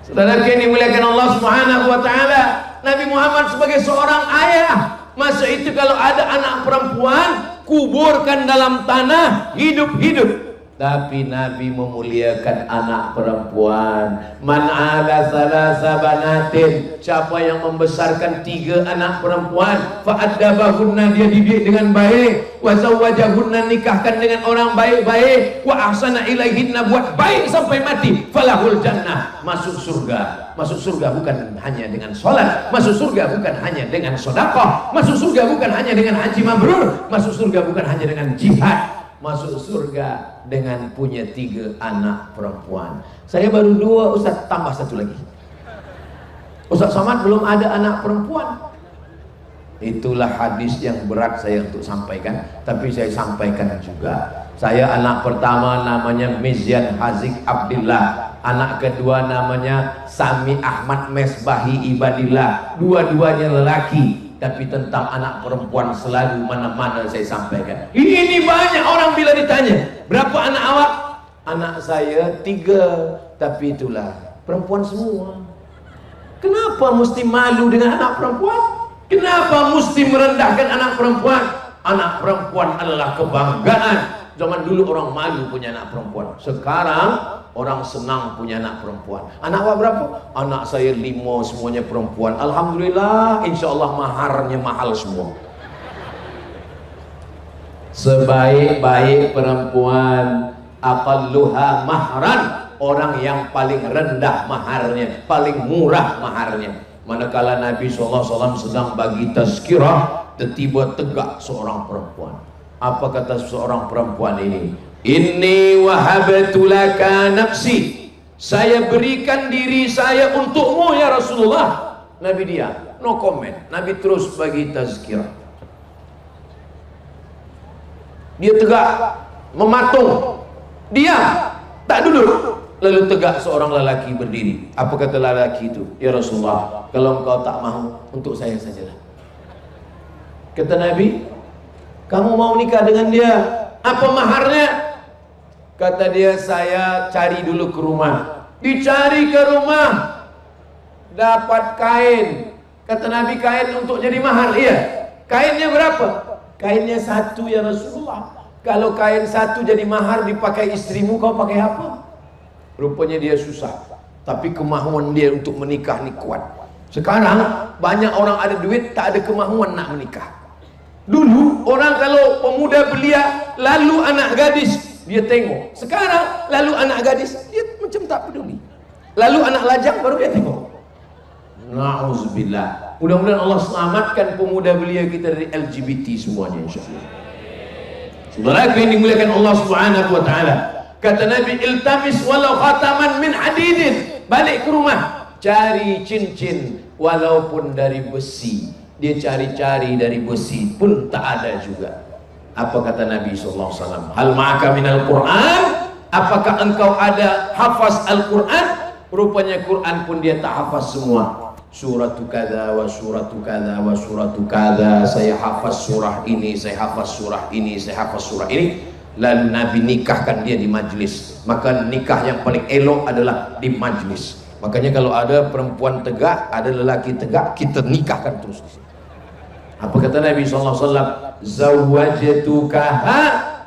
saudara yang dimuliakan Allah Subhanahu wa taala, Nabi Muhammad sebagai seorang ayah, masa itu kalau ada anak perempuan, kuburkan dalam tanah hidup-hidup. Tapi Nabi memuliakan anak perempuan. Man ala salasa banatin, siapa yang membesarkan 3 anak perempuan, fa'addabahunna, dia didik dengan baik, wa zawwajahunna, nikahkan dengan orang baik-baik, wa ahsana ilaihinna, buat baik sampai mati, falahul jannah, masuk surga. Masuk surga bukan hanya dengan sholat, masuk surga bukan hanya dengan sedekah, masuk surga bukan hanya dengan haji mabrur, masuk surga bukan hanya dengan jihad, masuk surga dengan punya 3 anak perempuan. Saya baru 2, Ustaz, tambah 1 lagi. Ustaz Somad belum ada anak perempuan. Itulah hadis yang berat saya untuk sampaikan, tapi saya sampaikan juga. Saya anak pertama namanya Mizyan Hazik Abdillah, anak kedua namanya Sami Ahmad Mesbahi Ibadillah. Dua-duanya lelaki. Tapi tentang anak perempuan selalu mana-mana saya sampaikan. Ini banyak orang bila ditanya, berapa anak awak? Anak saya 3, tapi itulah perempuan semua. Kenapa mesti malu dengan anak perempuan? Kenapa mesti merendahkan anak perempuan? Anak perempuan adalah kebanggaan. Zaman dulu orang malu punya anak perempuan. Sekarang orang senang punya anak perempuan. Anak awak berapa? Anak saya 5, semuanya perempuan. Alhamdulillah, insya Allah maharnya mahal semua. Sebaik-baik perempuan, aqalluha mahran, orang yang paling rendah maharnya, paling murah maharnya. Manakala Nabi SAW sedang bagi tazkirah, tiba-tiba tegak seorang perempuan. Apa kata seorang perempuan ini? Inni wahabtu laka nafsi, saya berikan diri saya untukmu ya Rasulullah. Nabi diam, no comment. Nabi terus bagi tazkirah. Dia tegak, mematung, diam, tak duduk. Lalu tegak seorang lelaki berdiri. Apa kata lelaki itu? Ya Rasulullah, kalau engkau tak mahu, untuk saya sajalah. Kata Nabi, kamu mau nikah dengan dia, apa maharnya? Kata dia, saya cari dulu ke rumah. Dicari ke rumah, dapat kain. Kata Nabi, kain untuk jadi mahar. Iya. Kainnya berapa? Kainnya satu ya Rasulullah. Kalau kain satu jadi mahar dipakai istrimu, kau pakai apa? Rupanya dia susah, tapi kemahuan dia untuk menikah ni kuat. Sekarang banyak orang ada duit, tak ada kemahuan nak menikah. Dulu orang kalau pemuda belia, lalu anak gadis, dia tengok. Sekarang lalu anak gadis, dia macam tak peduli. Lalu anak lajang, baru dia tengok. Na'udzubillah. Mudah-mudahan Allah selamatkan pemuda belia kita dari LGBT semuanya, insyaAllah. Saudara yang dimuliakan Allah Subhanahu wa taala. Kata Nabi, iltamis walau khataman min hadidin. Balik ke rumah, cari cincin walaupun dari besi. Dia cari-cari dari besi pun tak ada juga. Apa kata Nabi sallallahu alaihi wasallam? Hal ma'aka minal Qur'an? Apakah engkau ada hafaz Al-Qur'an? Rupanya Quran pun dia tak hafaz semua. Suratu kada wa suratu kada wa suratu kada. Saya hafaz surah ini, saya hafaz surah ini, saya hafaz surah ini. Lalu Nabi nikahkan dia di majlis. Maka nikah yang paling elok adalah di majlis. Makanya kalau ada perempuan tegak, ada lelaki tegak, kita nikahkan terus. Apa kata Nabi SAW? Zawwajtukaha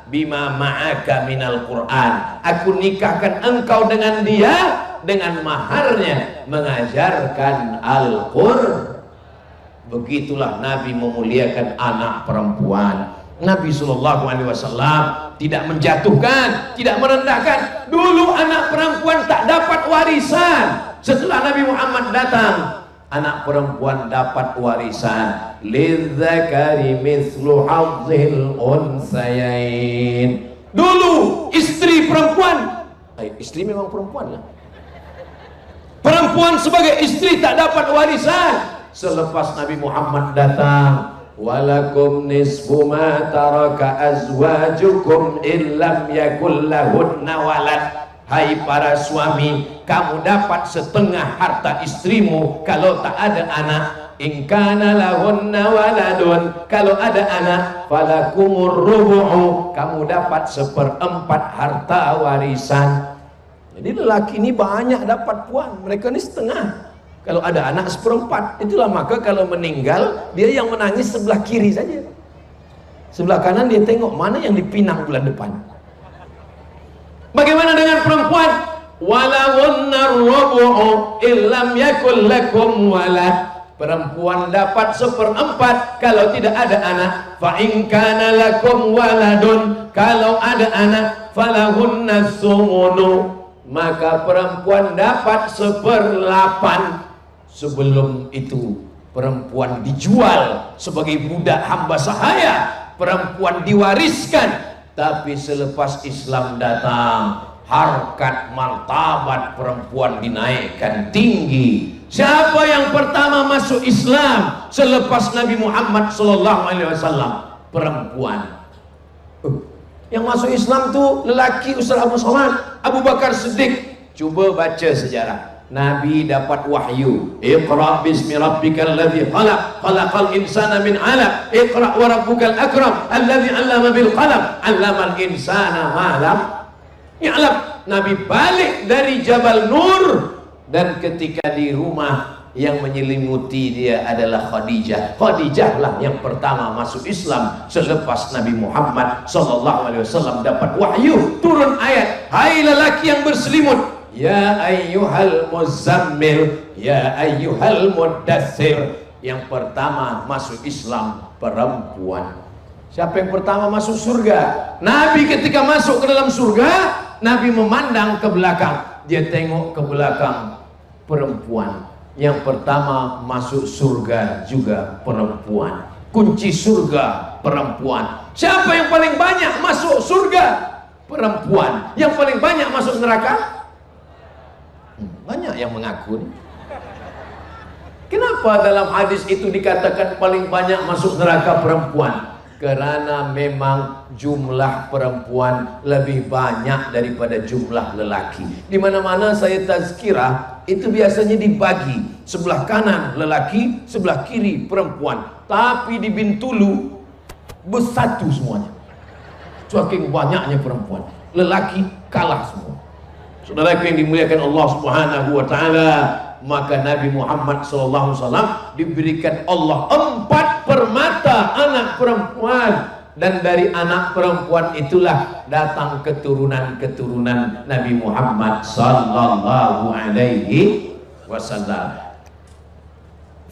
bima ma'aka minal Qur'an. Aku nikahkan engkau dengan dia dengan maharnya mengajarkan Al-Qur'an. Begitulah Nabi memuliakan anak perempuan. Nabi SAW tidak menjatuhkan, tidak merendahkan. Dulu anak perempuan tak dapat warisan. Setelah Nabi Muhammad datang, anak perempuan dapat warisan. Lidzakari mithlu hadzil unsayain. Dulu istri perempuan, istri memang perempuan lah. Perempuan sebagai istri tak dapat warisan. Selepas Nabi Muhammad datang, walakum nisfu ma taraka azwajukum illam yakul lahunna walad. Hai para suami, kamu dapat setengah harta istrimu kalau tak ada anak. In kana lahunna waladun, kalau ada anak, falakumur rubu'u, kamu dapat seperempat harta warisan. Jadi lelaki ini banyak dapat puan, mereka ni setengah. Kalau ada anak seperempat. Itulah maka kalau meninggal, dia yang menangis sebelah kiri saja. Sebelah kanan dia tengok mana yang dipinang bulan depan. Bagaimana dengan perempuan? Walahunna rubu'u illam yakul lakum walad. Perempuan dapat seperempat kalau tidak ada anak. Fa in kana lakum waladun, kalau ada anak, falahunna sumunu, maka perempuan dapat seperlapan. Sebelum itu perempuan dijual sebagai budak hamba sahaya, perempuan diwariskan. Tapi selepas Islam datang, harkat martabat perempuan dinaikkan tinggi. Siapa yang pertama masuk Islam selepas Nabi Muhammad SAW? Perempuan. Yang masuk Islam tu lelaki, Ustaz Abu Somad, Abu Bakar Siddiq. Coba baca sejarah. Nabi dapat wahyu. Iqra bismi rabbikal ladzi khalaq, khalaqal insana min 'alaq. Iqra wa rabbukal akram, alladzi 'allama bil qalam, 'allamal insana ma lam ya'lam. Nabi balik dari Jabal Nur, dan ketika di rumah yang menyelimuti dia adalah Khadijah. Khadijah lah yang pertama masuk Islam selepas Nabi Muhammad SAW dapat wahyu, turun ayat, hai lelaki yang berselimut, ya ayyuhal muzammil, ya ayyuhal muddathir. Yang pertama masuk Islam perempuan. Siapa yang pertama masuk surga? Nabi ketika masuk ke dalam surga, Nabi memandang ke belakang. Dia tengok ke belakang, perempuan. Yang pertama masuk surga juga perempuan. Kunci surga perempuan. Siapa yang paling banyak masuk surga? Perempuan. Yang paling banyak masuk neraka? Banyak yang mengaku. Kenapa dalam hadis itu dikatakan paling banyak masuk neraka perempuan? Karena memang jumlah perempuan lebih banyak daripada jumlah lelaki. Di mana-mana saya tazkirah itu biasanya dibagi, sebelah kanan lelaki, sebelah kiri perempuan. Tapi di Bintulu bersatu semuanya. Saking banyaknya perempuan. Lelaki kalah semua. Saudara yang dimuliakan Allah Subhanahu wa taala, maka Nabi Muhammad SAW diberikan Allah 4 permata anak perempuan, dan dari anak perempuan itulah datang keturunan-keturunan Nabi Muhammad sallallahu alaihi wasallam.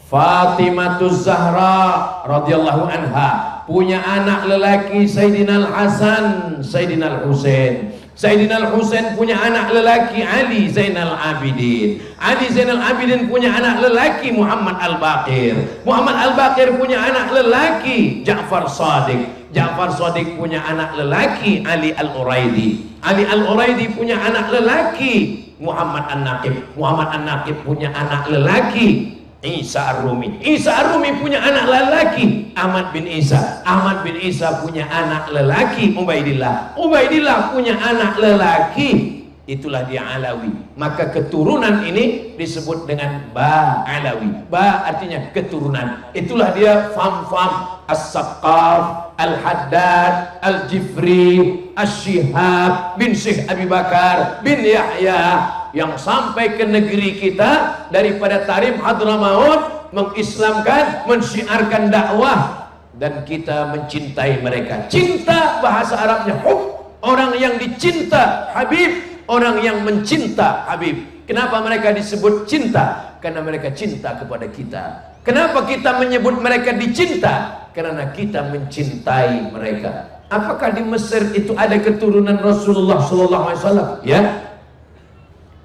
Fatimah Zahra radhiyallahu anha punya anak lelaki Sayyidina Al-Hasan, Sayyidina Al-Husain. Sayyidina Al-Husain punya anak lelaki Ali Zainal Abidin. Ali Zainal Abidin punya anak lelaki Muhammad Al-Baqir. Muhammad Al-Baqir punya anak lelaki Ja'far Shadiq. Ja'far Shadiq punya anak lelaki Ali Al-Uraidi. Ali Al-Uraidi punya anak lelaki Muhammad An-Naqib. Muhammad An-Naqib punya anak lelaki Isa Ar-Rumi. Isa Ar-Rumi punya anak lelaki Ahmad bin Isa. Ahmad bin Isa punya anak lelaki Ubaidillah. Ubaidillah punya anak lelaki, itulah dia Alawi. Maka keturunan ini disebut dengan Ba Alawi. Ba artinya keturunan. Itulah dia Fam-Fam, As-Saqqaf, Al-Haddad, Al-Jifri, Asy-Syihab bin Syekh Abi Bakar bin Yahya, yang sampai ke negeri kita daripada Tarim Hadramaut, mengislamkan, mensyiarkan dakwah, dan kita mencintai mereka. Cinta bahasa Arabnya hub, orang yang dicinta Habib, orang yang mencinta Habib. Kenapa mereka disebut cinta? Karena mereka cinta kepada kita. Kenapa kita menyebut mereka dicinta? Karena kita mencintai mereka. Apakah di Mesir itu ada keturunan Rasulullah SAW? Ya.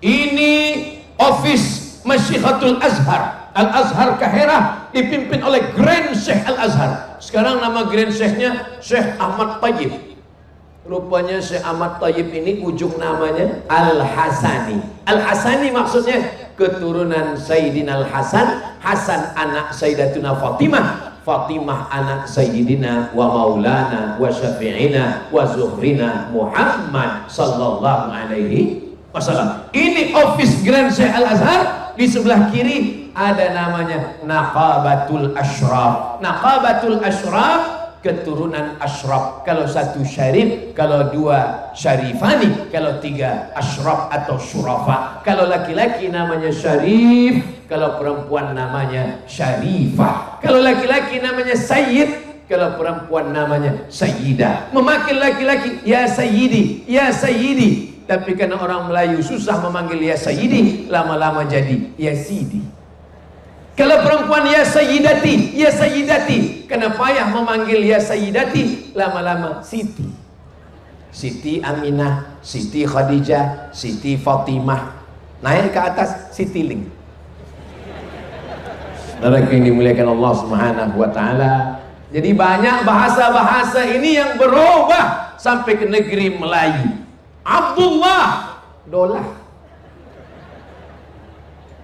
Ini office Masyihatul Azhar, Al-Azhar Kahirah, dipimpin oleh Grand Syekh Al-Azhar. Sekarang nama Grand Syekhnya Syekh Ahmad Tayyib. Rupanya Syekh Ahmad Tayyib ini ujung namanya Al-Hasani. Al-Hasani maksudnya keturunan Sayyidina Al-Hasan, Hasan anak Sayyidatuna Fatimah, Fatimah anak Sayyidina wa Maulana wa Syafi'ina wa Zuhrina Muhammad sallallahu alaihi wasallam. Ini office Grand Syekh Al-Azhar. Di sebelah kiri ada namanya Naqabatul Ashraf. Naqabatul Ashraf, keturunan Ashraf. Kalau satu syarif, kalau dua syarifani, kalau tiga Ashraf atau syurafa. Kalau laki-laki namanya syarif, kalau perempuan namanya syarifah. Kalau laki-laki namanya sayyid, kalau perempuan namanya sayyidah. Memanggil laki-laki ya sayyidi, ya sayyidi. Tapi karena orang Melayu susah memanggil ya sayyidi, lama-lama jadi ya sidi. Kalau perempuan ya sayyidati, ya sayyidati. Karena payah memanggil ya sayyidati, lama-lama siti. Siti Aminah, Siti Khadijah, Siti Fatimah. Naik ke atas Siti Ling. Saudara yang dimuliakan Allah Subhanahu wa taala. Jadi banyak bahasa-bahasa ini yang berubah sampai ke negeri Melayu. Abdullah, dolah.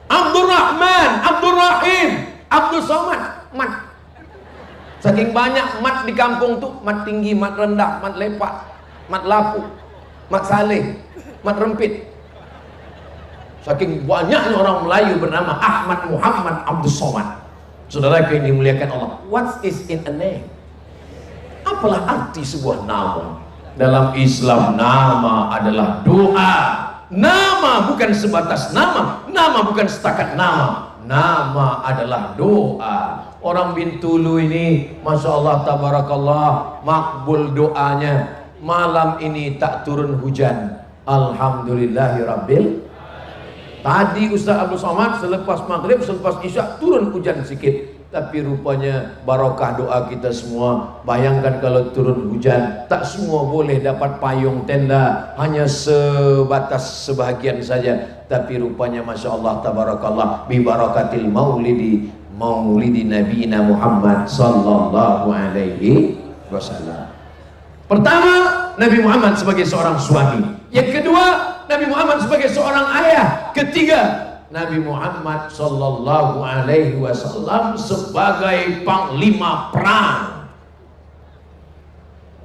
Abdurrahman, Abdurrahim, Abdul Somad, mat. Saking banyak mat di kampung tuh, mat tinggi, mat rendah, mat lepak, mat lapu, mat saleh, mat rempit. Saking banyaknya orang Melayu bernama Ahmad Muhammad Abdul Somad. Saudara yang dimuliakan Allah, what is in a name? Apalah arti sebuah nama? Dalam Islam nama adalah doa. Nama bukan sebatas nama, nama bukan setakat nama. Nama adalah doa. Orang Bintulu ini, Masya Allah, Tabarakallah, makbul doanya. Malam ini tak turun hujan, Alhamdulillahirabbil. Tadi Ustaz Abdul Somad selepas maghrib, selepas isya turun hujan sedikit. Tapi rupanya barokah doa kita semua. Bayangkan kalau turun hujan, tak semua boleh dapat payung tenda, hanya sebatas sebahagian saja. Tapi rupanya Masya Allah, Tabarakallah, bi barakatil maulidi Nabiyina Muhammad sallallahu alaihi wasallam. Pertama, Nabi Muhammad sebagai seorang suami. Yang kedua, Nabi Muhammad sebagai seorang ayah. Ketiga, Nabi Muhammad sallallahu alaihi wasallam sebagai panglima perang.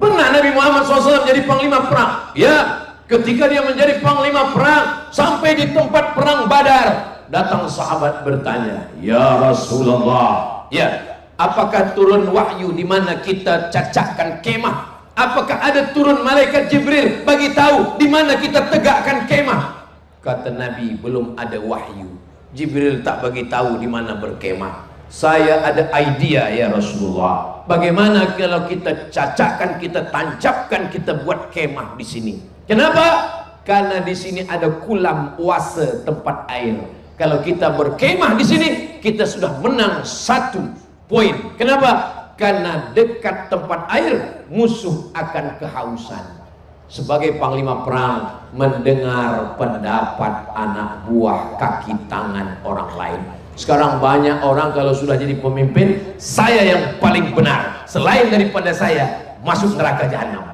Pernah Nabi Muhammad SAW jadi panglima perang? Ya, ketika dia menjadi panglima perang sampai di tempat perang Badar, datang sahabat bertanya, "Ya Rasulullah, ya, apakah turun wahyu di mana kita cacahkan kemah Apakah ada turun malaikat Jibril bagi tahu di mana kita tegakkan kemah? Kata Nabi, belum ada wahyu. Jibril tak bagi tahu di mana berkemah. Saya ada idea ya Rasulullah. Bagaimana kalau kita cacakkan, kita tancapkan, kita buat kemah di sini? Kenapa? Karena di sini ada kolam oase tempat air. Kalau kita berkemah di sini, kita sudah menang 1 poin. Kenapa? Karena dekat tempat air, musuh akan kehausan. Sebagai panglima perang, mendengar pendapat anak buah, kaki tangan orang lain. Sekarang banyak orang kalau sudah jadi pemimpin, saya yang paling benar, selain daripada saya masuk neraka jahanam.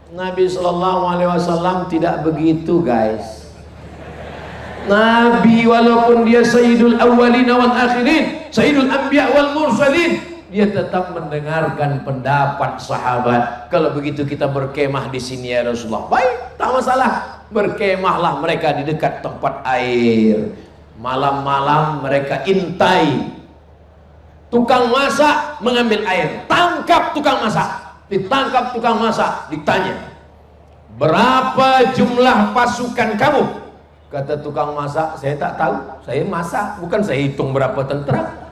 Nabi SAW tidak begitu, guys. Nabi walaupun dia sayyidul awwalin wal akhirin, sayyidul anbiya wal mursalin, dia tetap mendengarkan pendapat sahabat. Kalau begitu kita berkemah di sini ya Rasulullah. Baik, tak masalah. Berkemahlah mereka di dekat tempat air. Malam-malam mereka intai tukang masak mengambil air. Tangkap tukang masak. Ditangkap tukang masak, ditanya, berapa jumlah pasukan kamu? Kata tukang masak, saya tak tahu. Saya masak, bukan saya hitung berapa tentara.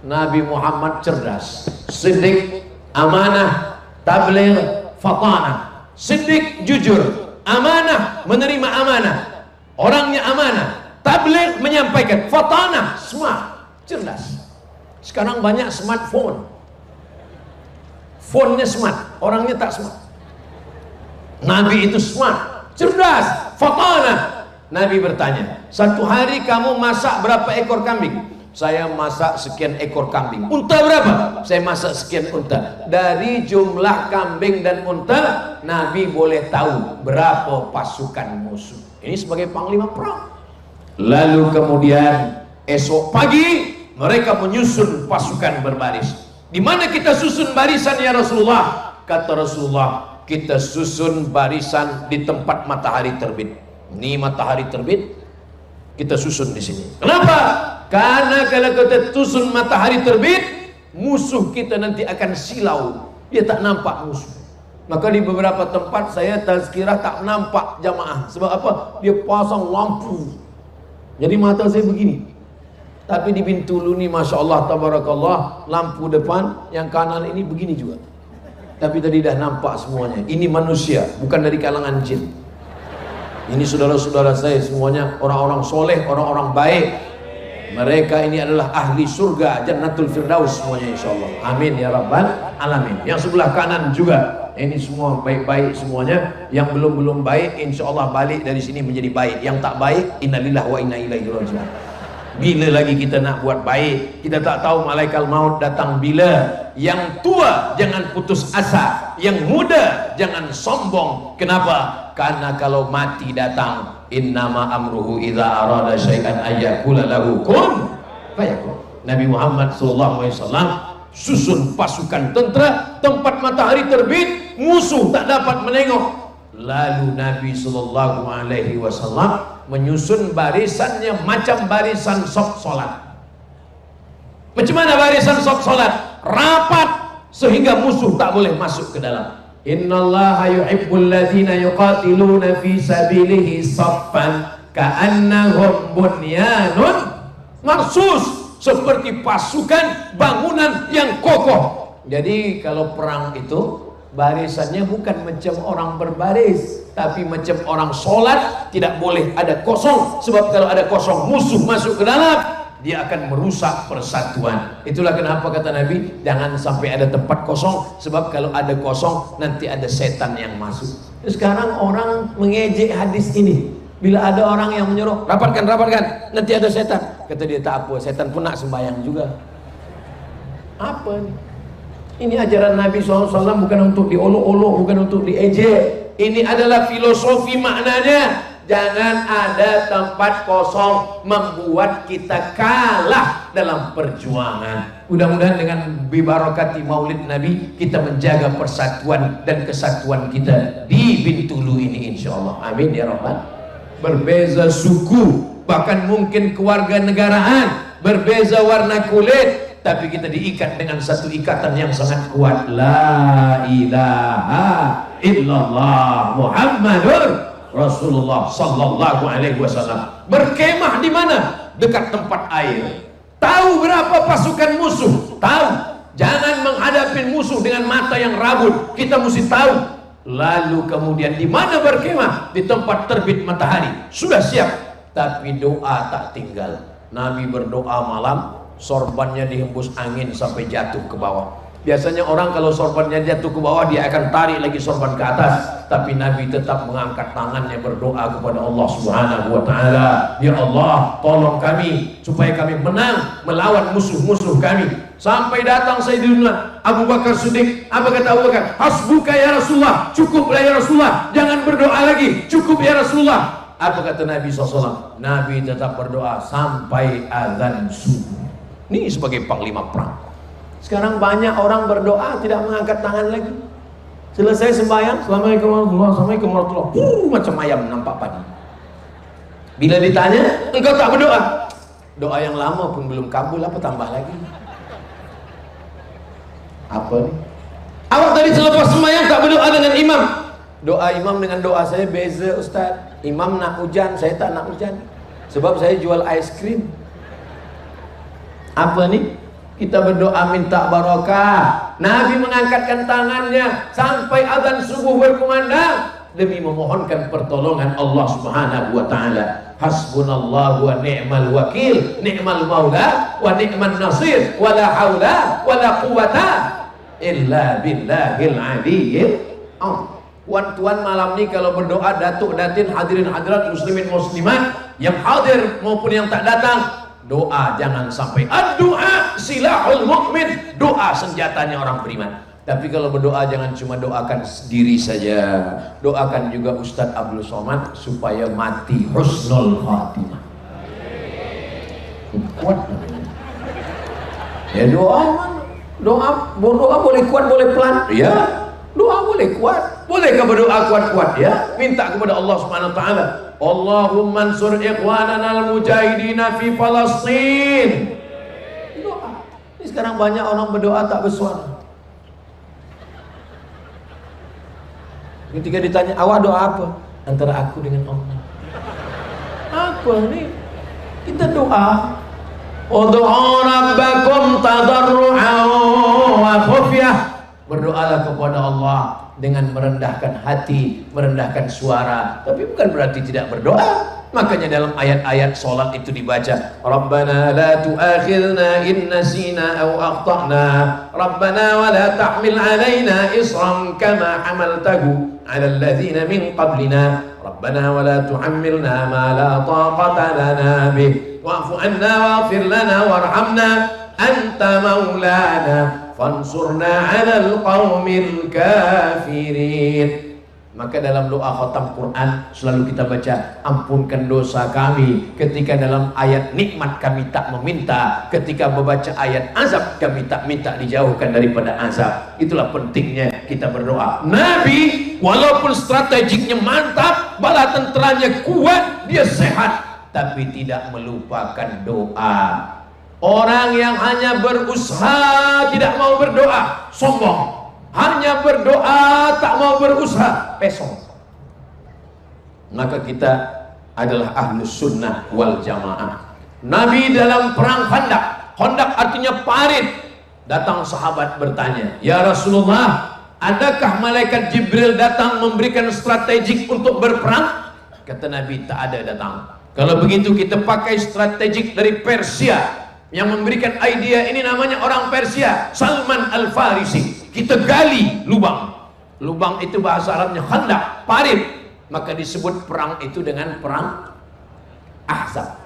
Nabi Muhammad cerdas, siddiq, amanah, tabligh, fatanah. Siddiq jujur, amanah menerima amanah, orangnya amanah, tabligh menyampaikan, fatanah smart, cerdas. Sekarang banyak smartphone, phone-nya smart, orangnya tak smart. Nabi itu smart, cerdas, fatanah. Nabi bertanya, satu hari kamu masak berapa ekor kambing? Saya masak sekian ekor kambing. Unta berapa? Saya masak sekian unta. Dari jumlah kambing dan unta, Nabi boleh tahu berapa pasukan musuh. Ini sebagai panglima perang. Lalu kemudian esok pagi mereka menyusun pasukan berbaris. Di mana kita susun barisan ya Rasulullah? Kata Rasulullah, kita susun barisan di tempat matahari terbit. Ini matahari terbit, kita susun di sini. Kenapa? Karena kalau kita susun matahari terbit, musuh kita nanti akan silau, dia tak nampak musuh. Maka di beberapa tempat saya tazkirah tak nampak jamaah. Sebab apa? Dia pasang lampu, jadi mata saya begini. Tapi di Bintulu ni Masya Allah tabarakallah, lampu depan yang kanan ini begini juga. Tapi tadi dah nampak semuanya. Ini manusia, bukan dari kalangan jin. Ini saudara-saudara saya semuanya orang-orang soleh, orang-orang baik. Mereka ini adalah ahli surga, Jannatul Firdaus semuanya insyaallah. Amin ya rabbal alamin. Yang sebelah kanan juga, ini semua baik-baik semuanya. Yang belum baik insyaallah balik dari sini menjadi baik. Yang tak baik, innalillahi wa inna ilaihi raji'un. Bila lagi kita nak buat baik? Kita tak tahu malaikat maut datang bila. Yang tua jangan putus asa, yang muda jangan sombong. Kenapa? Karena kalau mati datang, innama amruhu idza arada syai'an ayyakula lahu kun fayakun. Nabi Muhammad SAW susun pasukan tentera, tempat matahari terbit, musuh tak dapat menengok. Lalu Nabi SAW menyusun barisannya macam barisan saf solat. Macam mana barisan saf solat? Rapat sehingga musuh tak boleh masuk ke dalam. Innallaha yuhibbul ladzina yuqatiluna fi sabilihi saffan ka'annahum bunyanun marsus, seperti pasukan bangunan yang kokoh. Jadi kalau perang itu barisannya bukan macam orang berbaris, tapi macam orang sholat, tidak boleh ada kosong. Sebab kalau ada kosong, musuh masuk ke dalam, dia akan merusak persatuan. Itulah kenapa kata Nabi, jangan sampai ada tempat kosong. Sebab kalau ada kosong, nanti ada setan yang masuk. Sekarang orang mengejek hadis ini. Bila ada orang yang menyuruh, rapatkan, nanti ada setan. Kata dia, tak apa, setan pun nak sembahyang juga. Apa nih? Ini ajaran Nabi SAW bukan untuk diolok-olok, bukan untuk diejek. Ini adalah filosofi maknanya. Jangan ada tempat kosong membuat kita kalah dalam perjuangan. Mudah-mudahan dengan bibarakati maulid Nabi, kita menjaga persatuan dan kesatuan kita di Bintulu ini insyaallah. Amin ya rabbal. Berbeza suku, bahkan mungkin kewarganegaraan, berbeza warna kulit, tapi kita diikat dengan satu ikatan yang sangat kuat, la ilaha illallah Muhammadur Rasulullah sallallahu alaihi wasallam. Berkemah di mana? Dekat tempat air. Tahu berapa pasukan musuh? Tahu. Jangan menghadapi musuh dengan mata yang rabun. Kita mesti tahu. Lalu kemudian di mana berkemah? Di tempat terbit matahari. Sudah siap. Tapi doa tak tinggal. Nabi berdoa malam, sorbannya dihembus angin sampai jatuh ke bawah. Biasanya orang kalau sorbannya jatuh ke bawah, dia akan tarik lagi sorban ke atas. Tapi Nabi tetap mengangkat tangannya berdoa kepada Allah Subhanahu wa ta'ala. Ya Allah, tolong kami supaya kami menang melawan musuh-musuh kami. Sampai datang Sayyidina Abu Bakar Siddiq. Apa kata Abu Bakar? Hasbuka ya Rasulullah, cukuplah ya Rasulullah, jangan berdoa lagi, cukup ya Rasulullah. Apa kata Nabi SAW? Nabi tetap berdoa sampai azan subuh. Ini sebagai panglima perang. Sekarang banyak orang berdoa tidak mengangkat tangan lagi. Selesai sembahyang, Assalamualaikum warahmatullahi wabarakatuh, Assalamualaikum warahmatullahi wabarakatuh. Macam ayam nampak padi. Bila ditanya, engkau tak berdoa? Doa yang lama pun belum kabul, apa tambah lagi? Apa nih? Awak tadi selepas sembahyang tak berdoa dengan imam. Doa imam dengan doa saya beza, Ustaz. Imam nak hujan, saya tak nak hujan. Sebab saya jual es krim. Apa nih? Kita berdoa minta barakah. Nabi mengangkatkan tangannya sampai azan subuh berkumandang demi memohonkan pertolongan Allah Subhanahu wa ta'ala. Hasbunallahu wa ni'mal wakil, ni'mal maula wa ni'man nasir, wa la haula wa la quwata illa billahil aliyyil azim. Tuan-tuan malam ini kalau berdoa, datuk datin, hadirin hadirat, muslimin muslimat yang hadir maupun yang tak datang, doa jangan sampai. Ad-du'a silahul mu'min. Doa senjatanya orang beriman. Tapi kalau berdoa jangan cuma doakan diri saja, doakan juga Ustadz Abdul Somad supaya mati husnul khatimah. Kuat ya doa. Doa boleh kuat boleh pelan ya. Doa boleh kuat, bolehkah berdoa kuat-kuat ya? Minta kepada Allah Subhanahu wa ta'ala, Allahumma ansur ikhwanana al-mujahidina fi Palestin. Doa. Ini sekarang banyak orang berdoa tak bersuara. Ketika ditanya, awak doa apa? Antara aku dengan Allah. Apa nih? Kita doa. Ud'u rabbakum tadarru'an wa khufyah. Berdoalah kepada Allah dengan merendahkan hati, merendahkan suara. Tapi bukan berarti tidak berdoa. Makanya dalam ayat-ayat sholat itu dibaca, Rabbana la tu'akhidna in nasina aw akhtana, Rabbana wa la tahmil alaina isran kama hamaltahu ala alladhina min qablina, Rabbana wa la tuhammilna ma la taqata lana bih, wa'fu anna waghfir lana warhamna anta maulana fansurna 'alal qaumil kafirin. Maka dalam doa khatam Quran selalu kita baca, ampunkan dosa kami. Ketika dalam ayat nikmat kami tak meminta, ketika membaca ayat azab kami tak minta dijauhkan daripada azab. Itulah pentingnya kita berdoa. Nabi walaupun strategiknya mantap, bala tenteranya kuat, dia sehat, tapi tidak melupakan doa. Orang yang hanya berusaha tidak mau berdoa, sombong. Hanya berdoa tak mau berusaha, pesong. Maka kita adalah ahlus sunnah wal jamaah. Nabi dalam perang Khandaq, Khandaq artinya parit, datang sahabat bertanya, ya Rasulullah, adakah malaikat Jibril datang memberikan strategik untuk berperang? Kata Nabi, tak ada datang. Kalau begitu kita pakai strategik dari Persia. Yang memberikan idea ini namanya orang Persia, Salman Al-Farisi. Kita gali lubang. Lubang itu bahasa Arabnya Khandaq, parit. Maka disebut perang itu dengan perang Ahzab.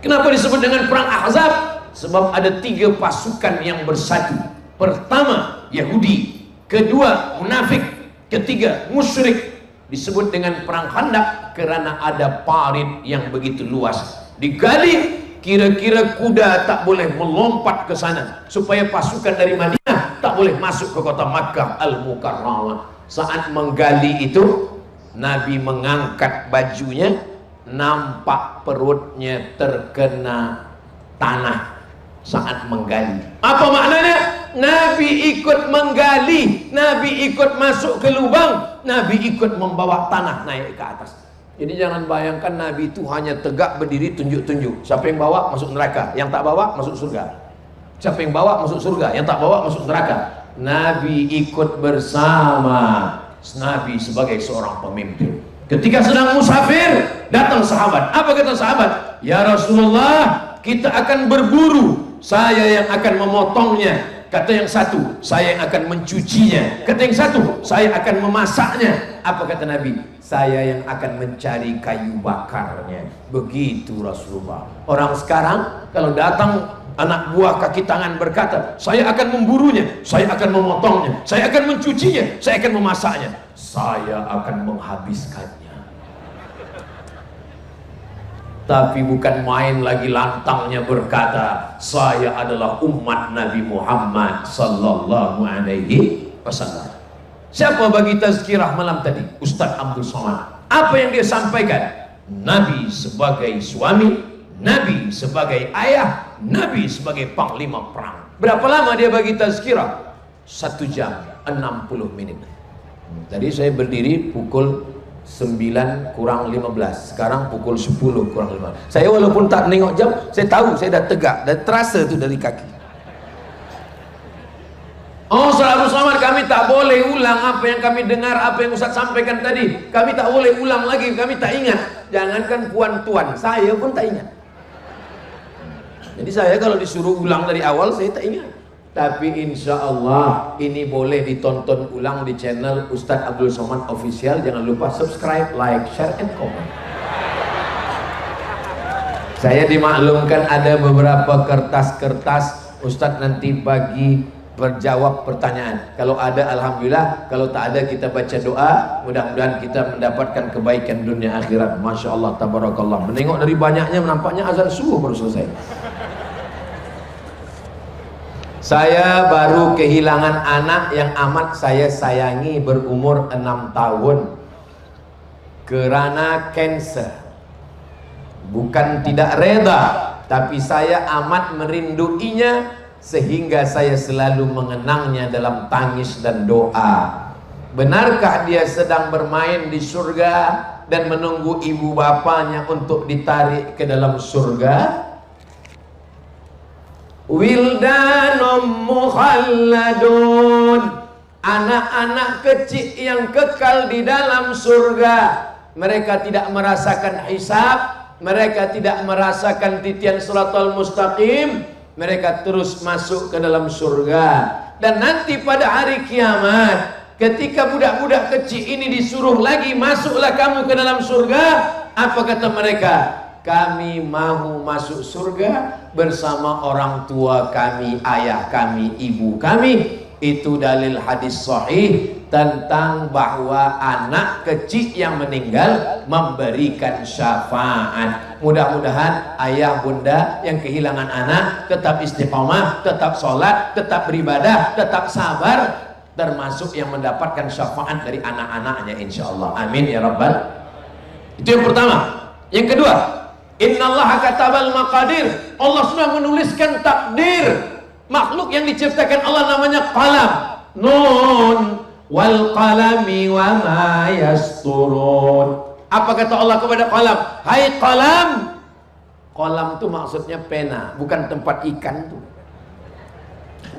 Kenapa disebut dengan perang Ahzab? Sebab ada 3 pasukan yang bersatu. Pertama Yahudi, kedua munafik, ketiga musyrik. Disebut dengan perang Khandaq karena ada parit yang begitu luas. Digali, kira-kira kuda tak boleh melompat ke sana, supaya pasukan dari Madinah tak boleh masuk ke kota Makkah Al-Mukarramah. Saat menggali itu, Nabi mengangkat bajunya, nampak perutnya terkena tanah. saat menggali. Apa maknanya? Nabi ikut menggali, Nabi ikut masuk ke lubang, Nabi ikut membawa tanah naik ke atas. Jadi jangan bayangkan Nabi itu hanya tegak berdiri tunjuk-tunjuk. Siapa yang bawa masuk neraka, yang tak bawa masuk surga. Siapa yang bawa masuk surga, yang tak bawa masuk neraka. Nabi ikut bersama. Nabi sebagai seorang pemimpin. Ketika sedang musafir, datang sahabat. Apa kata sahabat? Ya Rasulullah, kita akan berburu. Saya yang akan memotongnya. Kata yang satu, saya yang akan mencucinya. Kata yang satu, saya akan memasaknya. Apa kata Nabi? Saya yang akan mencari kayu bakarnya. Begitu Rasulullah. Orang sekarang kalau datang anak buah kaki tangan berkata, saya akan memburunya, saya akan memotongnya, saya akan mencucinya, saya akan memasaknya, saya akan menghabiskannya. Tapi bukan main lagi lantangnya berkata, saya adalah umat Nabi Muhammad sallallahu alaihi wasallam. Siapa bagi tazkirah malam tadi? Ustaz Abdul Somad. Apa yang dia sampaikan? Nabi sebagai suami, Nabi sebagai ayah, Nabi sebagai panglima perang. Berapa lama dia bagi tazkirah? 1 jam 60 menit. Tadi saya berdiri pukul 9 kurang 15. Sekarang pukul 10 kurang 15. Saya walaupun tak nengok jam, saya tahu saya dah tegak dan terasa tu dari kaki. Oh, Ustaz Abdul Somad, kami tak boleh ulang apa yang kami dengar, apa yang Ustaz sampaikan tadi. Kami tak boleh ulang lagi, kami tak ingat. Jangankan puan tuan, saya pun tak ingat. Jadi saya kalau disuruh ulang dari awal, saya tak ingat. Tapi insya Allah ini boleh ditonton ulang di channel Ustaz Abdul Somad Official. Jangan lupa subscribe, like, share, and comment. Saya dimaklumkan ada beberapa kertas-kertas Ustaz nanti bagi berjawab pertanyaan. Kalau ada alhamdulillah, kalau tak ada kita baca doa, mudah-mudahan kita mendapatkan kebaikan dunia akhirat. Masya Allah, tabarakallah. Menengok dari banyaknya nampaknya azan subuh baru selesai. Saya baru kehilangan anak yang amat saya sayangi, berumur 6 tahun karena kanser. Bukan tidak reda, tapi saya amat merinduinya sehingga saya selalu mengenangnya dalam tangis dan doa. Benarkah dia sedang bermain di surga dan menunggu ibu bapanya untuk ditarik ke dalam surga? Wildanum mukhalladun, anak-anak kecil yang kekal di dalam surga. Mereka tidak merasakan hisab, mereka tidak merasakan titian siratal mustaqim, mereka terus masuk ke dalam surga. Dan nanti pada hari kiamat, ketika budak-budak kecil ini disuruh lagi, masuklah kamu ke dalam surga, apa kata mereka? Kami mau masuk surga bersama orang tua kami, ayah kami, ibu kami. Itu dalil hadis sahih tentang bahwa anak kecil yang meninggal memberikan syafaat. Mudah-mudahan ayah bunda yang kehilangan anak tetap istiqomah, tetap sholat, tetap beribadah, tetap sabar, termasuk yang mendapatkan syafaat dari anak-anaknya insyaallah. Amin ya rabbal. Itu yang pertama. Yang kedua, innallaha katabal maqadir. Allah sudah menuliskan takdir. Makhluk yang diciptakan Allah namanya qalam. Nun wal qalami wa ma yasturun. Apa kata Allah kepada qalam? Hai qalam. Qalam itu maksudnya pena, bukan tempat ikan tuh.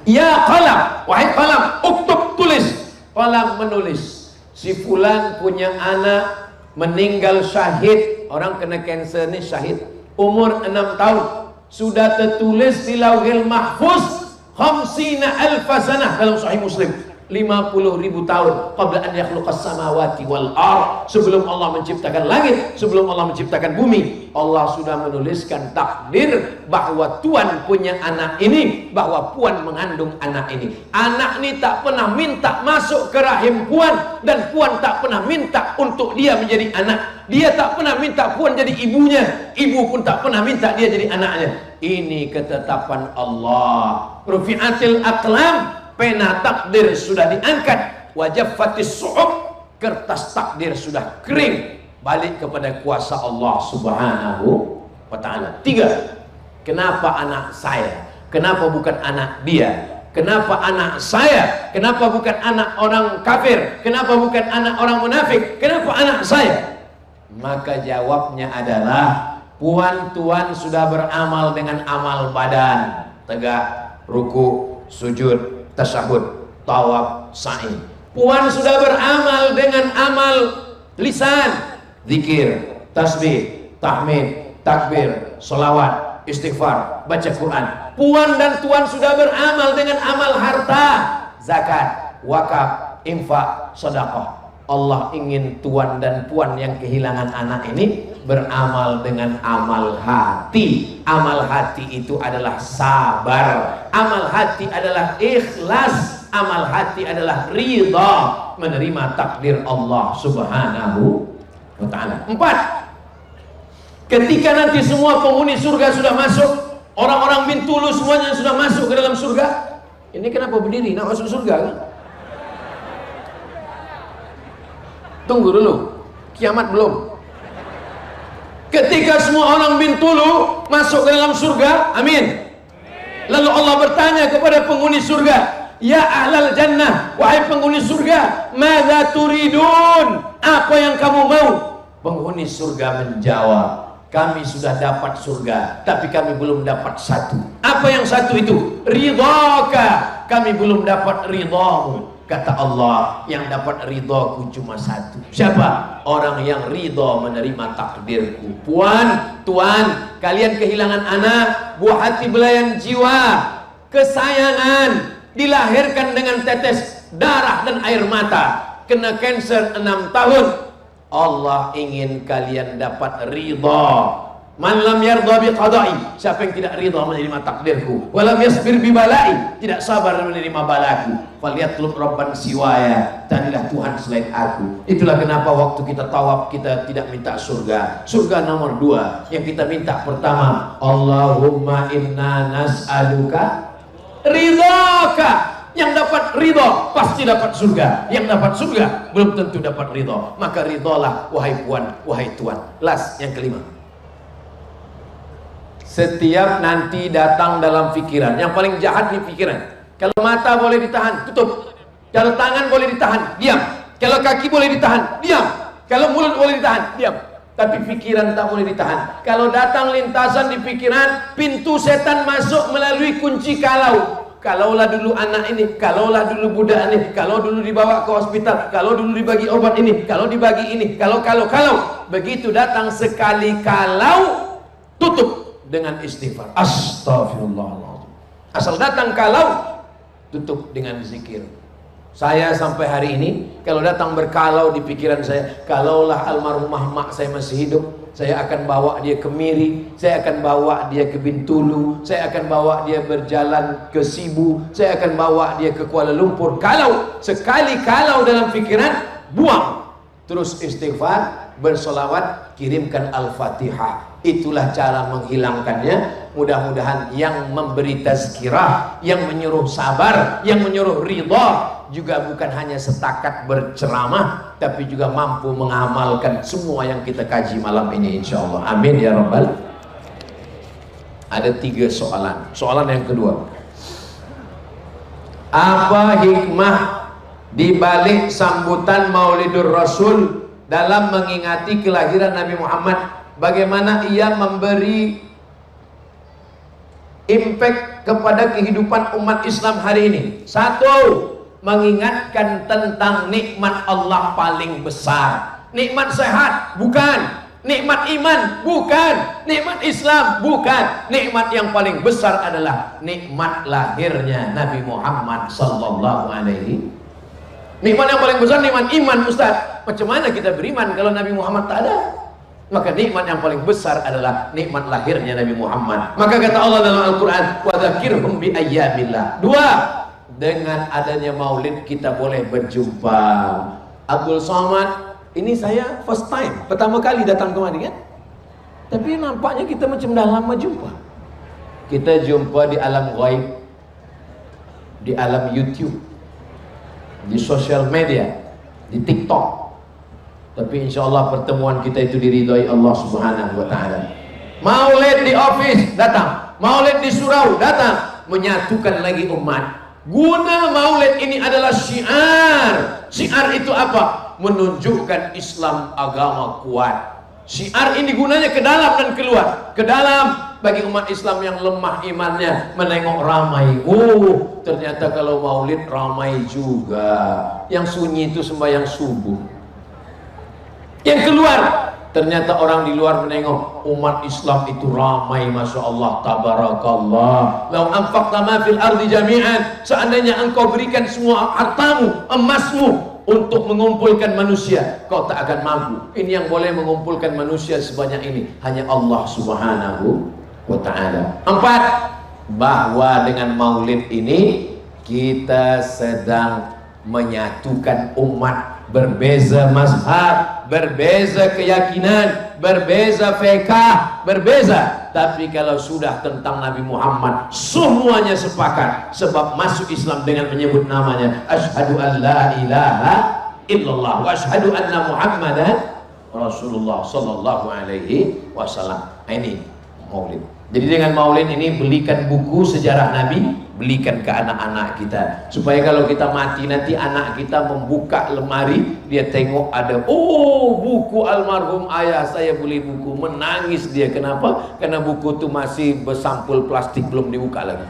Ya qalam, wahai qalam, uktub, tulis. Qalam menulis. Si fulan punya anak meninggal syahid, orang kena kanser ini syahid, umur 6 tahun, sudah tertulis di lauhil mahfuz 50.000 sanah dalam sahih Muslim, 50.000 tahun qabla an yakhluqas samawati wal ard, sebelum Allah menciptakan langit, sebelum Allah menciptakan bumi, Allah sudah menuliskan takdir bahwa Tuhan punya anak ini, bahwa Puan mengandung anak ini. Anak ini tak pernah minta masuk ke rahim Puan, dan Puan tak pernah minta untuk dia menjadi anak. Dia tak pernah minta Puan jadi ibunya, ibu pun tak pernah minta dia jadi anaknya. Ini ketetapan Allah. Rufi'atil aqlam, pena takdir sudah diangkat. Wajaffatis su'ub, kertas takdir sudah kering. Balik kepada kuasa Allah subhanahu wa ta'ala. 3. Kenapa anak saya Kenapa bukan anak dia? Kenapa anak saya? Kenapa bukan anak orang kafir? Kenapa bukan anak orang munafik? Kenapa anak saya? Maka jawabnya adalah, puan tuan sudah beramal dengan amal badan, tegak, ruku, sujud, tasyahud, tawaf, sa'i. Puan sudah beramal dengan amal lisan, zikir, tasbih, tahmid, takbir, salawat, istighfar, baca Quran. Puan dan tuan sudah beramal dengan amal harta, zakat, wakaf, infak, sedekah. Allah ingin tuan dan puan yang kehilangan anak ini beramal dengan amal hati. Amal hati itu adalah sabar. Amal hati adalah ikhlas. Amal hati adalah ridha, menerima takdir Allah Subhanahu wa ta'ala. 4. Ketika nanti semua penghuni surga sudah masuk, orang-orang Bintulu semuanya sudah masuk ke dalam surga. Ini kenapa berdiri? Nak masuk surga kan? Tunggu dulu, kiamat belum. Ketika semua orang Bintulu masuk ke dalam surga, amin. Lalu Allah bertanya kepada penghuni surga, ya ahlal jannah, wahai penghuni surga, madza turidun? Apa yang kamu mau? Penghuni surga menjawab, kami sudah dapat surga, tapi kami belum dapat satu. Apa yang satu itu? Ridhaka, kami belum dapat ridhamu. Kata Allah, yang dapat ridhaku cuma satu. Siapa? Orang yang ridha menerima takdirku. Puan, tuan, kalian kehilangan anak, buah hati belayan jiwa, kesayangan, dilahirkan dengan tetes darah dan air mata, kena cancer 6 tahun. Allah ingin kalian dapat ridha. Man lam yardha bi qada'i, siapa yang tidak ridha menerima takdirku, walam yasbir bi bala'i, tidak sabar menerima balaku, falyatlub rabban siwaya, carilah Tuhan selain aku. Itulah kenapa waktu kita tawaf kita tidak minta surga. Surga nomor 2 yang kita minta pertama, Allahumma inna nas'aluka ridhaka. Yang dapat ridho pasti dapat surga. Yang dapat surga belum tentu dapat ridho. Maka ridholah wahai puan, wahai tuan. Last, yang kelima, setiap nanti datang dalam pikiran. Yang paling jahat nih pikiran. Kalau mata boleh ditahan, tutup. Kalau tangan boleh ditahan, diam. Kalau kaki boleh ditahan, diam. Kalau mulut boleh ditahan, diam. Tapi pikiran tak boleh ditahan. Kalau datang lintasan di pikiran, pintu setan masuk melalui kunci kalau. Kalaulah dulu anak ini, kalaulah dulu budak ini, kalau dulu dibawa ke hospital, kalau dulu dibagi obat ini, kalau dibagi ini, kalau. Begitu datang sekali kalau, tutup dengan istighfar. Astaghfirullahaladzim. Asal datang kalau, tutup dengan zikir. Saya sampai hari ini, kalau datang berkalau di pikiran saya, kalaulah almarhumah mak saya masih hidup, saya akan bawa dia ke Miri, saya akan bawa dia ke Bintulu, saya akan bawa dia berjalan ke Sibu, saya akan bawa dia ke Kuala Lumpur. Kalau, sekali kalau dalam pikiran, buang. Terus istighfar, bersolawat, kirimkan Al-Fatihah. Itulah cara menghilangkannya. Mudah-mudahan yang memberi tazkirah, yang menyuruh sabar, yang menyuruh ridha, juga bukan hanya setakat berceramah, tapi juga mampu mengamalkan semua yang kita kaji malam ini insyaallah. Amin ya rabbal. Ada 3 soalan. Soalan yang kedua, apa hikmah di balik sambutan Maulidur Rasul dalam mengingati kelahiran Nabi Muhammad? Bagaimana ia memberi impact kepada kehidupan umat Islam hari ini? 1, mengingatkan tentang nikmat Allah paling besar. Nikmat sehat? Bukan. Nikmat iman? Bukan. Nikmat Islam? Bukan. Nikmat yang paling besar adalah nikmat lahirnya Nabi Muhammad sallallahu alaihi. Nikmat yang paling besar nikmat iman, Ustaz. Macam mana kita beriman kalau Nabi Muhammad tak ada? Maka nikmat yang paling besar adalah nikmat lahirnya Nabi Muhammad. Maka kata Allah dalam Al-Quran, wa dzakirhum bi ayyamillah. 2, dengan adanya maulid kita boleh berjumpa. Abdul Somad, ini saya first time, pertama kali datang kemari kan? Tapi nampaknya kita macam dah lama jumpa. Kita jumpa di alam ghaib, di alam YouTube, di sosial media, di TikTok. Tapi insyaallah pertemuan kita itu diridhai Allah Subhanahu wa taala. Maulid di office datang, maulid di surau datang, menyatukan lagi umat. Guna maulid ini adalah syiar. Syiar itu apa? Menunjukkan Islam agama kuat. Syiar ini gunanya ke dalam dan keluar. Ke dalam bagi umat Islam yang lemah imannya, menengok ramai. Oh, ternyata kalau maulid ramai juga. Yang sunyi itu sembahyang subuh. Yang keluar, ternyata orang di luar menengok umat Islam itu ramai, masya Allah, tabarakallah. Lau anfaqta ma fil ardi jami'an, seandainya engkau berikan semua hartamu, emasmu untuk mengumpulkan manusia, kau tak akan mampu. Ini yang boleh mengumpulkan manusia sebanyak ini hanya Allah Subhanahu wa ta'ala. 4, bahwa dengan maulid ini kita sedang menyatukan umat. Berbeza mazhab, berbeza keyakinan, berbeza fikih, berbeza. Tapi kalau sudah tentang Nabi Muhammad, semuanya sepakat. Sebab masuk Islam dengan menyebut namanya, asyhadu an la ilaha illallah wa asyhadu anna Muhammadan Rasulullah sallallahu alaihi wasallam. Ini maulid. Jadi dengan maulid ini belikan buku sejarah Nabi, belikan ke anak-anak kita, supaya kalau kita mati nanti anak kita membuka lemari, dia tengok ada, oh buku almarhum ayah saya, beli buku, menangis dia. Kenapa? Karena buku itu masih bersampul plastik, belum dibuka lagi.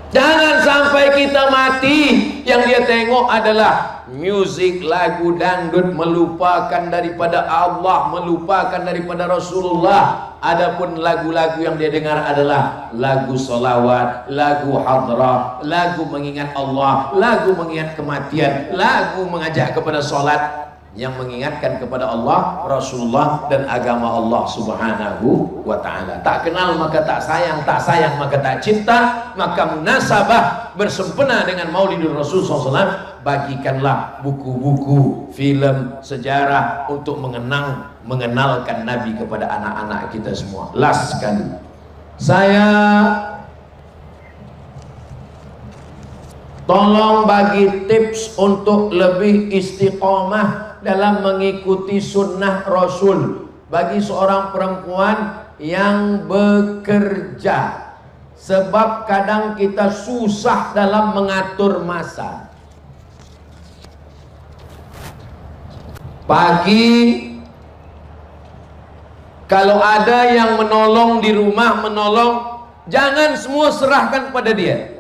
Jangan sampai kita mati yang dia tengok adalah musik, lagu dangdut, melupakan daripada Allah, melupakan daripada Rasulullah. Adapun lagu-lagu yang dia dengar adalah lagu solawat, lagu hadrah, lagu mengingat Allah, lagu mengingat kematian, lagu mengajak kepada sholat, yang mengingatkan kepada Allah, Rasulullah, dan agama Allah Subhanahu wa ta'ala. Tak kenal maka tak sayang, tak sayang maka tak cinta. Maka munasabah bersempena dengan Maulidur Rasul SAW, bagikanlah buku-buku, film, sejarah untuk mengenalkan Nabi kepada anak-anak kita semua. Last sekali, saya tolong bagi tips untuk lebih istiqomah dalam mengikuti sunnah Rasul bagi seorang perempuan yang bekerja. Sebab kadang kita susah dalam mengatur masa. Pagi kalau ada yang menolong di rumah, menolong, jangan semua serahkan pada dia.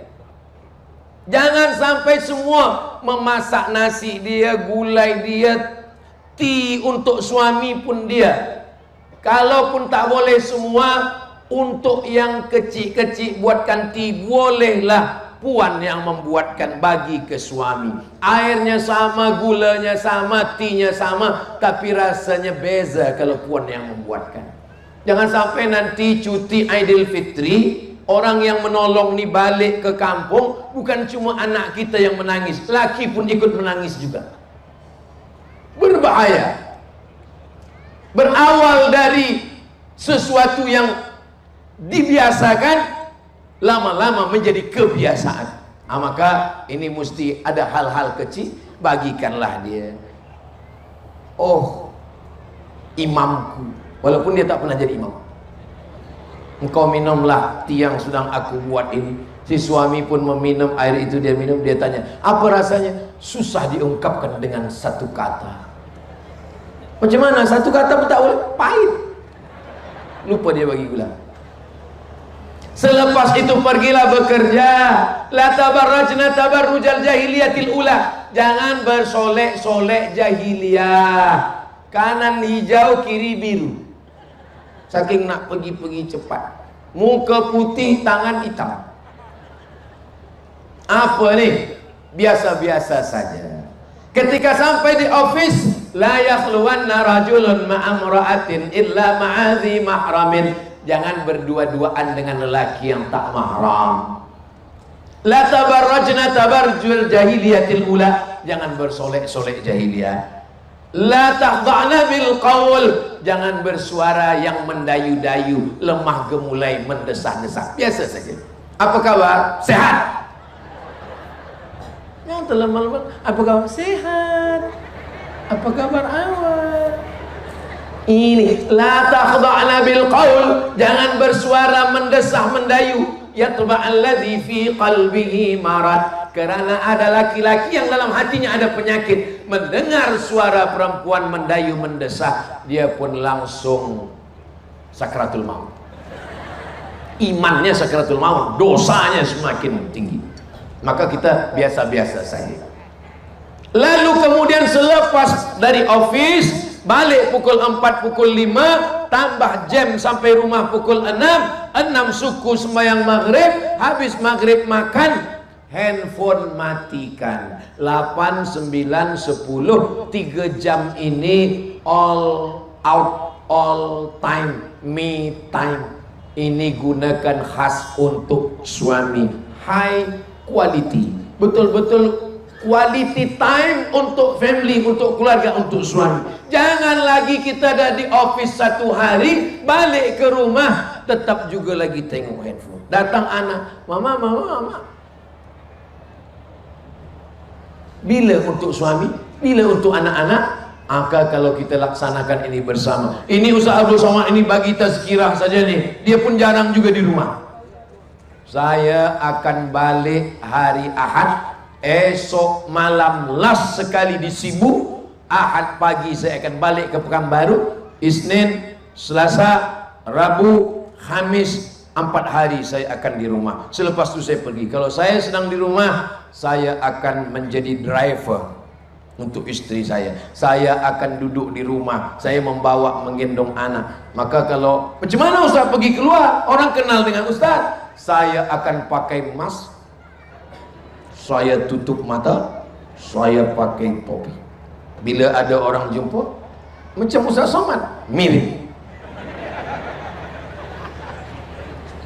Jangan sampai semua memasak nasi dia, gulai dia, tea untuk suami pun dia. Kalaupun tak boleh semua, untuk yang kecil-kecil buatkan tea, bolehlah puan yang membuatkan bagi ke suami. Airnya sama, gulanya sama, tea-nya sama, tapi rasanya beza kalau puan yang membuatkan. Jangan sampai nanti cuti Aidilfitri, orang yang menolong ni balik ke kampung, bukan cuma anak kita yang menangis, laki pun ikut menangis juga. Berbahaya. Berawal dari sesuatu yang dibiasakan, lama-lama menjadi kebiasaan. Maka ini mesti ada hal-hal kecil, bagikanlah dia. Oh, imamku, walaupun dia tak pernah jadi imam, engkau minumlah tea yang sedang aku buat ini. Si suami pun meminum air itu, dia minum, dia tanya, apa rasanya? Susah diungkapkan dengan satu kata. Macam mana? Satu kata pun tak boleh, pahit. Lupa dia bagi gula. Selepas itu pergilah bekerja. La tabarrajna tabarrujal jahiliyatil ula. Jangan bersolek-solek jahiliyah. Kanan hijau, kiri biru. Saking nak pergi-pergi cepat. Muka putih, tangan hitam. Apa ni? Biasa-biasa saja. Ketika sampai di office, la yakhluwanna rajulun ma'amra'atin illa ma'adhi mahramin. Jangan berdua-duaan dengan lelaki yang tak mahram. La tabarrajna tabarjul jahiliyatil ula. Jangan bersolek-solek jahiliyah. La tahda'na bil qawl. Jangan bersuara yang mendayu-dayu, lemah gemulai, mendesah-desah. Biasa saja. Apa kabar? Sehat. Yang telemah-lemah, apa kabar? Sehat. Apa kabar awal? Ini la takhda'na bil qaul, jangan bersuara mendesah mendayu. Yatba'alladzi fi qalbihi marad, karena ada laki-laki yang dalam hatinya ada penyakit. Mendengar suara perempuan mendayu mendesah, dia pun langsung sakratul maut. Imannya sakratul maut, dosanya semakin tinggi. Maka kita biasa-biasa saja. Lalu kemudian selepas dari office, balik pukul 4, pukul 5, tambah jam sampai rumah pukul 6 suku sembahyang maghrib, habis maghrib makan, handphone matikan. 8, 9, 10, 3 jam ini all out, all time, me time. Ini gunakan khas untuk suami, high quality, betul-betul quality time untuk family, untuk keluarga, untuk suami. Jangan lagi kita ada di office 1 hari, balik ke rumah tetap juga lagi tengok handphone. Datang anak, mama. Bila untuk suami, bila untuk anak-anak. Maka kalau kita laksanakan ini bersama. Ini Ustaz Abdul Somad ini bagi tazkirah saja nih. Dia pun jarang juga di rumah. Saya akan balik hari Ahad. Esok malam last sekali di Sibu. Ahad pagi saya akan balik ke Pekanbaru. Isnin, Selasa, Rabu, Khamis, 4 hari saya akan di rumah. Selepas itu saya pergi. Kalau saya sedang di rumah, saya akan menjadi driver untuk istri saya. Saya akan duduk di rumah, saya membawa, menggendong anak. Maka kalau macam mana Ustaz pergi keluar, orang kenal dengan Ustaz, saya akan pakai mask, saya tutup mata, saya pakai topi. Bila ada orang jumpa, macam Ustaz Somad, mirip.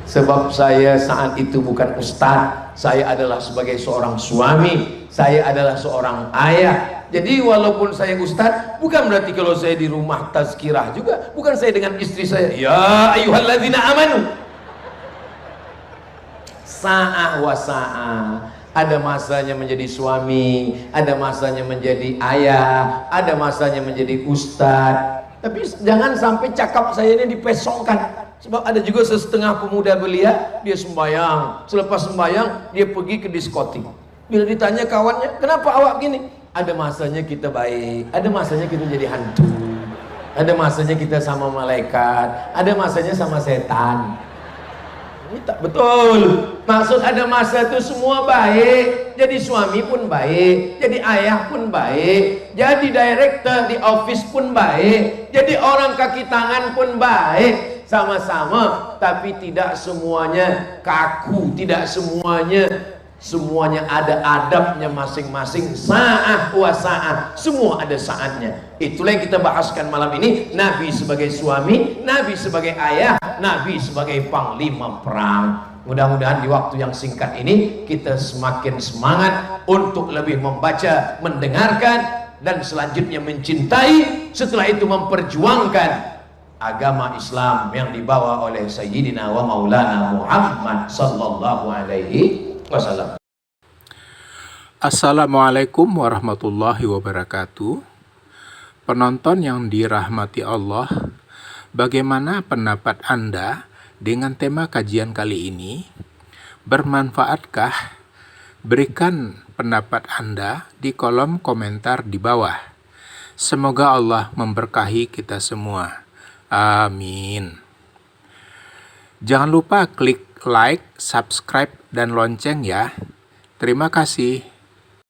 Sebab saya saat itu bukan ustaz, saya adalah sebagai seorang suami, saya adalah seorang ayah. Jadi walaupun saya ustaz, bukan berarti kalau saya di rumah tazkirah juga, bukan saya dengan istri saya, ya ayyuhalladzina amanu. Sa'ah wa sa'ah. Ada masanya menjadi suami, ada masanya menjadi ayah, ada masanya menjadi ustaz. Tapi jangan sampai cakap saya ini dipesongkan. Sebab ada juga setengah pemuda belia, dia sembahyang, selepas sembahyang dia pergi ke diskotik. Bila ditanya kawannya, kenapa awak begini? Ada masanya kita baik, ada masanya kita jadi hantu, ada masanya kita sama malaikat, ada masanya sama setan. Ini tak betul. Maksud ada masa itu semua baik. Jadi suami pun baik, jadi ayah pun baik, jadi director di office pun baik, jadi orang kaki tangan pun baik. Sama-sama, tapi tidak semuanya kaku, tidak semuanya ada adabnya masing-masing. Sa'ah wa sa'ah, semua ada saatnya. Itulah yang kita bahaskan malam ini. Nabi sebagai suami, Nabi sebagai ayah, Nabi sebagai panglima perang. Mudah-mudahan di waktu yang singkat ini kita semakin semangat untuk lebih membaca, mendengarkan, dan selanjutnya mencintai, setelah itu memperjuangkan agama Islam yang dibawa oleh Sayyidina wa Maulana Muhammad sallallahu alaihi wasallam. Assalamualaikum warahmatullahi wabarakatuh. Penonton yang dirahmati Allah, bagaimana pendapat Anda dengan tema kajian kali ini? Bermanfaatkah? Berikan pendapat Anda di kolom komentar di bawah. Semoga Allah memberkahi kita semua. Amin. Jangan lupa klik like, subscribe, dan lonceng ya. Terima kasih.